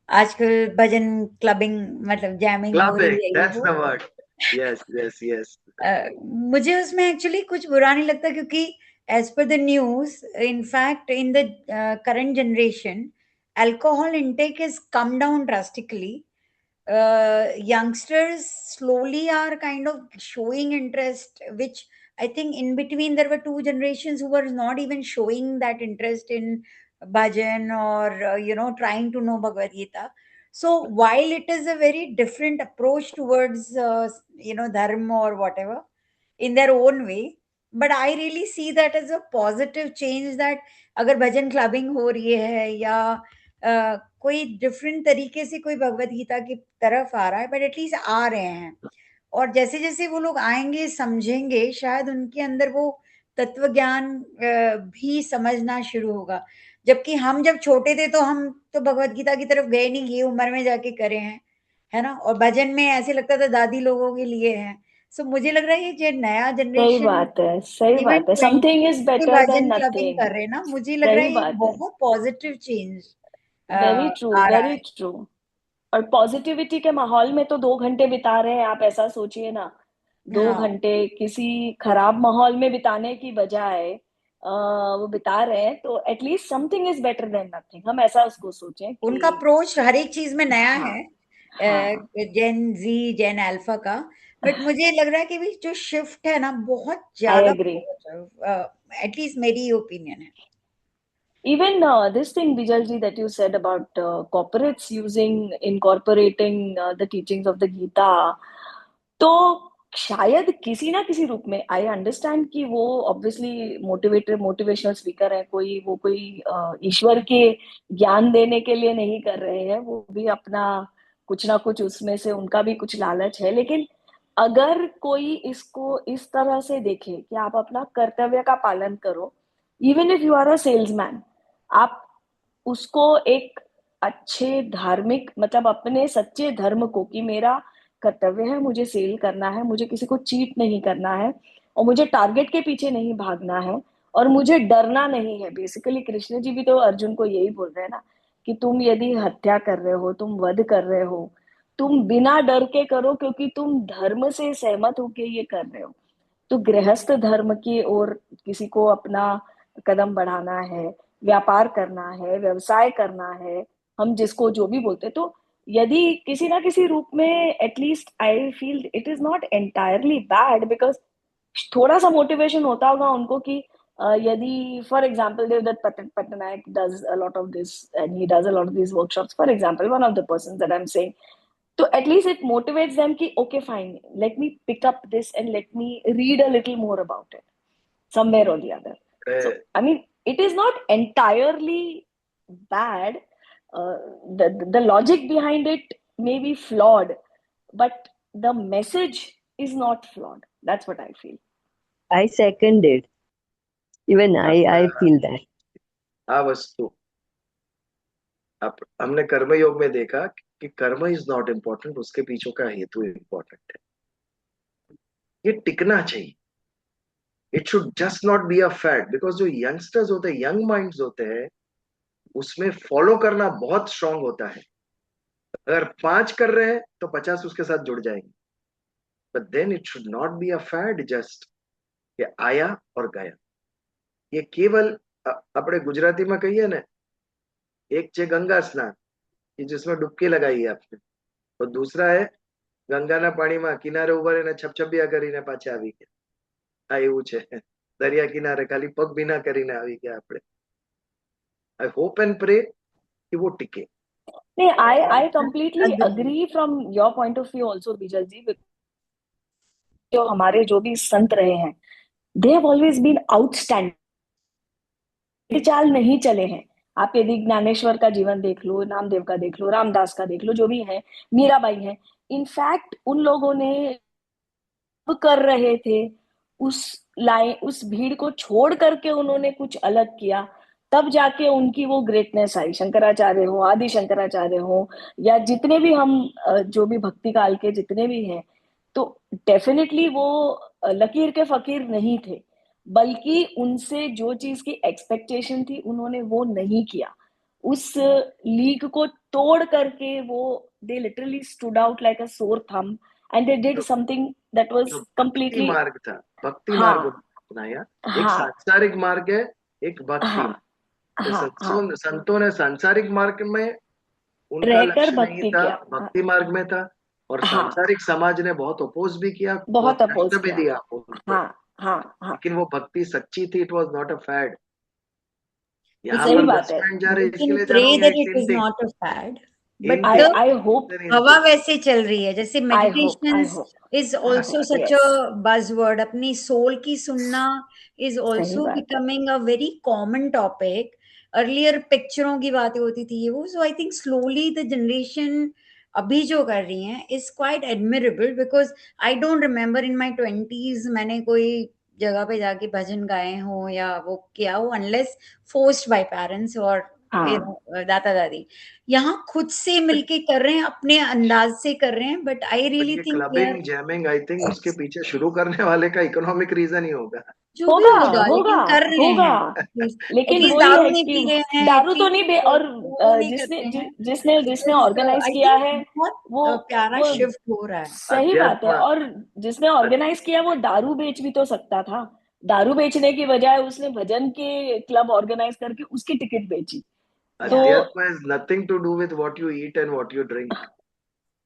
आजकल भजन क्लबिंग मतलब जैमिंग हो क्लबिंग, रही है ये दैट्स वो, the word. Yes yes yes. मुझे उसमें एक्चुअली कुछ बुरा नहीं लगता, क्योंकि as per the news, in fact in the current generation alcohol intake has come down drastically. Youngsters slowly are kind of showing interest, which I think in between there were two generations who were not even showing that interest in bhajan or trying to know Bhagavad Gita. So while it is a very different approach towards dharma or whatever in their own way, but I really see that as a positive change, that अगर भजन क्लबिंग हो रही है या कोई डिफरेंट तरीके से कोई भगवत गीता की तरफ आ रहा है, बट एटलीस्ट आ रहे हैं। और जैसे जैसे वो लोग आएंगे समझेंगे, शायद उनके अंदर वो तत्व ज्ञान भी समझना शुरू होगा। जबकि हम जब छोटे थे तो हम तो भगवत गीता की तरफ गए नहीं, ये उम्र में जाके करे हैं, है ना। और भजन में ऐसे लगता था दादी लोगों के लिए है। सो मुझे लग रहा है ये जो नया सही जनरेशन बात है, सही इवन बात है। 20 समथिंग इज के बेटर देन भजन क्लबिंग नथिंग। कर रहे हैं ना, मुझे लग रहा सही है ये बात है। बहुत पॉजिटिव चेंज वेरी ट्रू, आ रहा वेरी है। ट्रू। और पॉजिटिविटी के माहौल में तो 2 घंटे बिता रहे हैं, आप ऐसा सोचिए ना। दो हाँ, घंटे किसी खराब माहौल में बिताने की बजाय वो बिता रहे हैं, तो at least something is better than nothing. हम ऐसा उसको सोचें उनका कि अप्रोच हर एक चीज में नया हाँ, है, हाँ, जेन जी जेन अल्फा का। बट मुझे लग रहा है कि भी जो शिफ्ट है ना बहुत आई ज्यादा एग्री। पॉजिटिव, एटलीस्ट मेरी ओपिनियन है। Even this thing, Bijalji, that you said about corporates incorporating the teachings of the Gita, तो शायद किसी ना किसी रूप में आई अंडरस्टैंड कि वो ऑब्वियसली मोटिवेशनल स्पीकर है, कोई ईश्वर के ज्ञान देने के लिए नहीं कर रहे हैं, वो भी अपना कुछ ना कुछ उसमें से उनका भी कुछ लालच है। लेकिन अगर कोई इसको इस तरह से देखे कि आप अपना कर्तव्य का पालन करो, even if you are a salesman, आप उसको एक अच्छे धार्मिक मतलब अपने सच्चे धर्म को, कि मेरा कर्तव्य है, मुझे सेल करना है, मुझे किसी को चीट नहीं करना है और मुझे टारगेट के पीछे नहीं भागना है, और मुझे डरना नहीं है। बेसिकली कृष्ण जी भी तो अर्जुन को यही बोल रहे हैं ना कि तुम यदि हत्या कर रहे हो, तुम वध कर रहे हो, तुम बिना डर के करो, क्योंकि तुम धर्म से सहमत होके ये कर रहे हो। तो गृहस्थ धर्म की ओर किसी को अपना कदम बढ़ाना है, व्यापार करना है, व्यवसाय करना है, हम जिसको जो भी बोलते हैं, तो यदि किसी ना किसी रूप में, at least I feel it is not entirely bad, because थोड़ा सा मोटिवेशन होता होगा उनको कि यदि for example Devdutt Pattanaik does a lot of this and he does a lot of this workshops, for example one of the person that I am saying, तो एटलीस्ट इट मोटिवेट्स देम कि okay fine, let me pick up this and let me read a little more about it somewhere or the other. So I mean, it is not entirely bad. uh, the logic behind it may be flawed, but the message is not flawed. That's what I feel. I second it. Even I feel that. हाँ वस्तु, अब हमने कर्म योग में देखा कि कर्म इज नॉट इम्पोर्टेंट, उसके पीछे का हेतु इम्पोर्टेंट है। ये टिकना चाहिए। It should just not be a fat, because जो यंगस्टर्स होते हैं, यंग माइंड्स होते हैं, उसमें फॉलो करना बहुत स्ट्रांग होता है। अगर 5 कर रहे हैं तो 50 उसके साथ जुड़ जाएंगे। But then it should not be a fad, just ये आया और गया। ये केवल अपने गुजराती में कहिए ना, एक चे गंगा स्नान कि जिसमें डुबकी लगाई है आपने, और दूसरा है ગંગાના પાણીમાં કિનારે ઉભા રહીને છપછપિયા કરીને પાછા આવી ગયા। આ એવું છે, દરિયા કિનારે ખાલી પગ ભીના કરીને આવી ગયા આપણે। आई होप एंड प्रे कि वो टिके। नहीं, I completely agree from your point of view also, बिजल जी। जो हमारे जो भी संत रहे हैं, they have always been outstanding, चाल नहीं चले हैं। आप यदि ज्ञानेश्वर का जीवन देख लो, नामदेव का देख लो, रामदास का देख लो, जो भी है, मीराबाई है, इनफैक्ट उन लोगों ने कर रहे थे, उस उस भीड़ को छोड़ करके उन्होंने कुछ अलग किया, तब जाके उनकी वो ग्रेटनेस आई। शंकराचार्य हो, आदि शंकराचार्य हो, या जितने भी हम जो भी भक्ति काल के जितने भी हैं, तो डेफिनेटली वो लकीर के फकीर नहीं थे, बल्कि उनसे जो चीज की एक्सपेक्टेशन थी उन्होंने वो नहीं किया। उस लीग को तोड़ करके वो they literally stood out like a sore thumb and they did something that was जो भक्ति कंप्लीटली। मार्ग था, भक्ति मार्ग हाँ अपनाया। एक हाँ सांसारिक मार्ग है, एक भक्ति हाँ मार्ग। तो हाँ हाँ, संतों ने सांसारिक मार्ग में उनका रहकर लक्ष्य नहीं भक्ति था, किया। भक्ति मार्ग में था। और हाँ, सांसारिक समाज ने बहुत अपोज भी किया, बहुत बहुत अपोज कष्ट भी किया। दिया उनको, हाँ हाँ हाँ, लेकिन वो भक्ति सच्ची थी। It was not a fad. यहाँ सही पर लेकिन बात 10 है। फ्रेंड जा रहे हैं, इसके लेकिन लिए जा प्रे रहा हूँ, या that it is in thing not a fad, but in thing I hope हवा इंटिंग। वैसे चल रही है। जैसे I hope meditations is also such yes, a buzzword. अपनी सोल की सुनना इज सही ऑल्सो बात है। Becoming a very common topic. Earlier पिक्चरों की बातें होती थी ये वो। So I think slowly the generation अभी जो कर रही हैं is quite admirable, because I don't remember in my 20s मैंने कोई जगह पे जाके भजन गाए हो या वो किया हो, अनलेस फोर्स्ड बाय पेरेंट्स और हाँ, दादा दादी। यहाँ खुद से मिलके कर रहे हैं, अपने अंदाज से कर रहे हैं। बट आई बट रियली ये think clubbing jamming, I think उसके पीछे शुरू करने वाले का इकोनॉमिक रीजन ही होगा। जो भी होगा होगा, होगा लेकिन कर रहे होगा। हैं एटलीस्ट। लेकिन एटलीस्ट वही दारू है नहीं कि पी रहे हैं, दारू तो नहीं एटलीस्ट और वो नहीं जिसने करते हैं। जिसने इट जिसने इज ऑर्गेनाइज आई किया थिंक है बहुत वो प्यारा वो शिफ्ट हो रहा है। सही बात है। अध्यात्म और जिसने ऑर्गेनाइज किया वो दारू बेच भी तो सकता था। दारू बेचने की बजाय उसने भजन के क्लब ऑर्गेनाइज करके उसकी टिकट बेची। तो या अध्यात्म has nothing to do with what you eat and what you drink.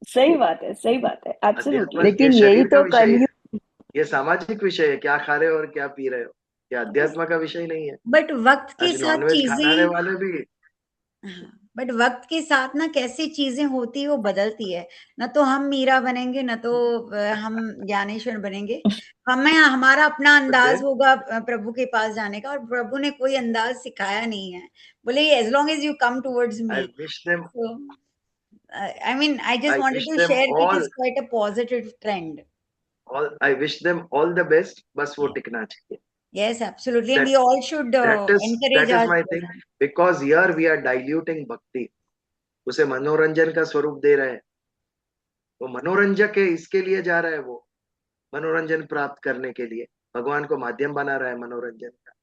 सही बात है, सही बात है, अध्यात्म एब्सोल्युटली। ये लेकिन यही शरीर का तो विषय है, कलयुग। ये सामाजिक विषय है, क्या खा रहे हो और क्या पी रहे हो। ये अध्यात्म का विषय नहीं है। बट वक्त के आज साथ नॉनवेज खाने चीजें, वाले भी। हाँ, बट वक्त के साथ ना कैसी चीजें होती है वो बदलती है। ना तो हम मीरा बनेंगे, ना तो हम ज्ञानेश्वर बनेंगे। हमें हमारा अपना But अंदाज then होगा प्रभु के पास जाने का, और प्रभु ने कोई अंदाज सिखाया नहीं है। बोले as long as you come towards I me. wish them, So, I mean, I just I wanted wish to them share that all, it's quite a positive trend. I wish them all the best. बस वो टिकना चाहिए। Yes, absolutely. And That we all should encourage that is our my thing, children. because here we are diluting भक्ति, उसे मनोरंजन का स्वरूप दे रहे हैं। वो मनोरंजक है, इसके लिए जा रहा है वो, मनोरंजन प्राप्त करने के लिए भगवान को माध्यम बना रहा है मनोरंजन का।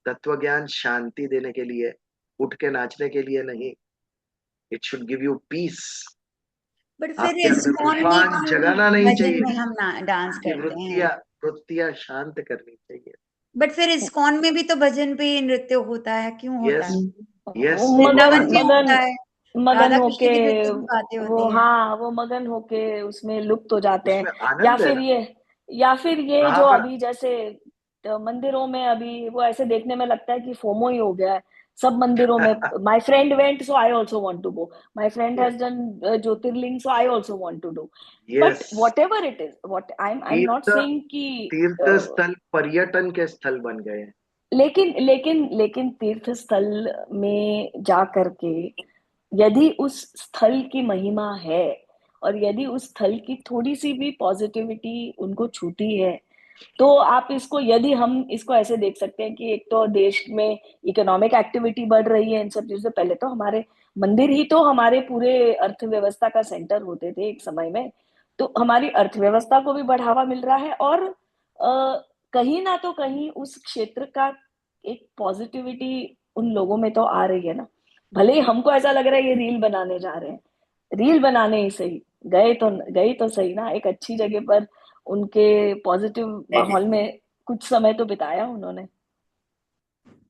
तत्व ज्ञान शांति देने के लिए, उठ के नाचने के लिए नहीं। It should give you peace. But फिर आपके अंदर इस्कॉन में तूफान क्यों जगाना नहीं भजन चाहिए, में हम डांस आपकी करते हैं? वृत्तियां शांत करनी चाहिए। बट फिर इस्कॉन में भी तो भजन पे नृत्य होता है, क्यों होता यस, है? यस, वो वृंदावन मगन में भगवान होता मगन है, मगन राधा होके, कृष्ण की नृत्य की बातें वो, होती हैं। हाँ, वो मगन होके उसमें लुप्त हो जाते हैं। उसमें या आनंद है फिर ना। ये या फिर ये वहां जो पर अभी जैसे मंदिरों में अभी वो ऐसे देखने में लगता है कि फोमो ही हो गया है सब मंदिरों में। My friend went so I also want to go, my friend has yes, done jyotirlinga so I also want to do. But yes. Whatever it is, what I am not tirth saying कि तीर्थ स्थल पर्यटन के स्थल बन गए हैं। लेकिन तीर्थ स्थल में जा करके यदि उस स्थल की महिमा है और यदि उस स्थल की थोड़ी सी भी पॉजिटिविटी उनको छूती है, तो आप इसको, यदि हम इसको ऐसे देख सकते हैं कि एक तो देश में इकोनॉमिक एक्टिविटी बढ़ रही है इन सब चीजों से। पहले तो हमारे मंदिर ही तो हमारे पूरे अर्थव्यवस्था का सेंटर होते थे एक समय में। तो हमारी अर्थव्यवस्था को भी बढ़ावा मिल रहा है और कहीं ना तो कहीं उस क्षेत्र का एक पॉजिटिविटी उन लोगों में तो आ रही है ना। भले ही हमको ऐसा लग रहा है ये रील बनाने जा रहे हैं, रील बनाने ही सही, गए तो सही ना, एक अच्छी जगह पर उनके पॉजिटिव माहौल में कुछ समय तो बिताया उन्होंने।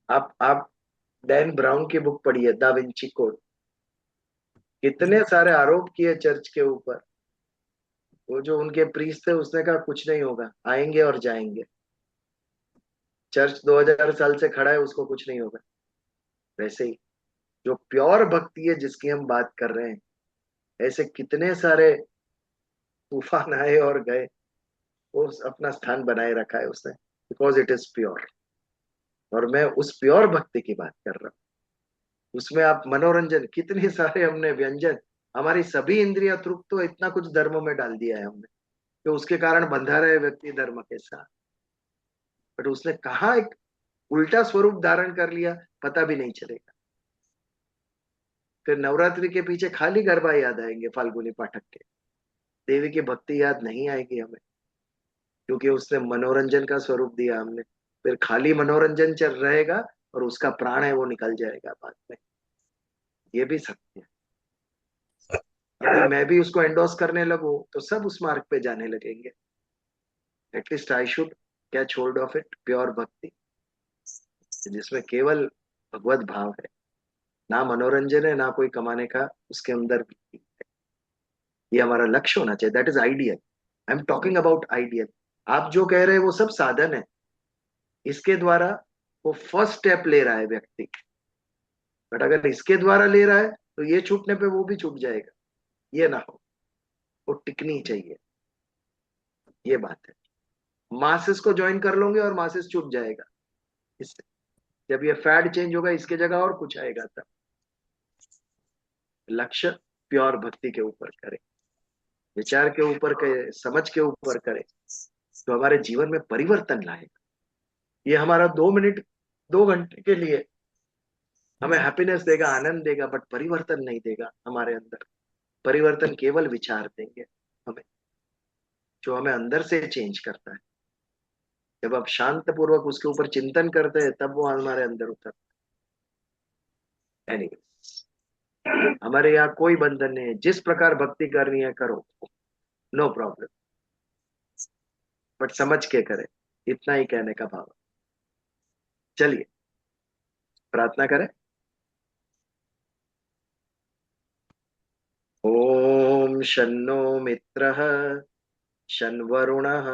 आप डैन ब्राउन की बुक पढ़िए, दा विंची कोड। कितने सारे आरोप किए चर्च के ऊपर। वो जो उनके प्रीस्ट थे उसने कहा कुछ नहीं होगा, आएंगे और जाएंगे। चर्च 2000 साल से खड़ा है, उसको कुछ नहीं होगा। वैसे ही जो प्योर भक्ति है जिसकी हम बात कर रहे हैं, ऐसे कितने सारे तूफान आए और गए, वो अपना स्थान बनाए रखा है उसने, बिकॉज इट इज प्योर। और मैं उस प्योर भक्ति की बात कर रहा हूँ। उसमें आप मनोरंजन, कितने सारे हमने व्यंजन, हमारी सभी इंद्रियां तृप्त, तो इतना कुछ धर्म में डाल दिया है हमने कि उसके कारण बंधा रहे व्यक्ति धर्म के साथ। बट उसने कहा एक उल्टा स्वरूप धारण कर लिया, पता भी नहीं चलेगा। फिर नवरात्रि के पीछे खाली गरबा याद आएंगे फाल्गुनी पाठक के, देवी की भक्ति याद नहीं आएगी हमें, क्योंकि उसने मनोरंजन का स्वरूप दिया हमने। फिर खाली मनोरंजन चल रहेगा और उसका प्राण है वो निकल जाएगा बाद में। ये भी सत्य है। यदि मैं भी उसको एंडोर्स करने लगूं तो सब उस मार्ग पे जाने लगेंगे। At least I should catch hold of it, pure भक्ति जिसमें केवल भगवत भाव है, ना मनोरंजन है, ना कोई कमाने का उसके अंदर भी है। ये हमारा लक्ष्य होना चाहिए। That is ideal. I am talking about ideal. आप जो कह रहे हैं वो सब साधन है, इसके द्वारा वो फर्स्ट स्टेप ले रहा है व्यक्ति। बट अगर इसके द्वारा ले रहा है तो ये छूटने पे वो भी छूट जाएगा। ये ना हो, वो टिकनी चाहिए। ये बात है। मासेस को ज्वाइन कर लोगे और मासेस छूट जाएगा इससे। जब ये फैड चेंज होगा, इसके जगह और कुछ आएगा। तब लक्ष्य प्योर भक्ति के ऊपर करें, विचार के ऊपर करें, समझ के ऊपर करें, तो हमारे जीवन में परिवर्तन लाएगा। ये हमारा 2 मिनट 2 घंटे के लिए हमें हैप्पीनेस देगा, आनंद देगा, बट परिवर्तन नहीं देगा हमारे अंदर। परिवर्तन केवल विचार देंगे हमें, जो हमें अंदर से चेंज करता है। जब आप शांत पूर्वक उसके ऊपर चिंतन करते हैं तब वो हमारे अंदर उतरता है। एनीवे, हमारे यहाँ कोई बंधन नहीं है। जिस प्रकार भक्ति करनी है करो, नो प्रॉब्लम, बट समझ के करें। इतना ही कहने का भाव है। चलिए प्रार्थना करें। ओम शन्नो मित्रः शं वरुणः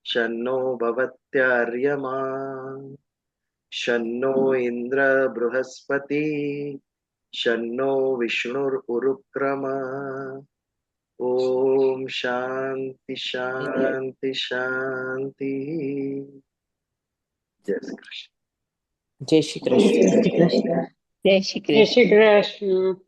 शन्नो भवत्यार्यमा शन्नो इंद्र बृहस्पति शन्नो विष्णुरुक्रम। ओम शांति शांति शांति। जय श्री कृष्ण। जय श्री कृष्ण। जय श्री जय श्री कृष्ण। कृष्ण।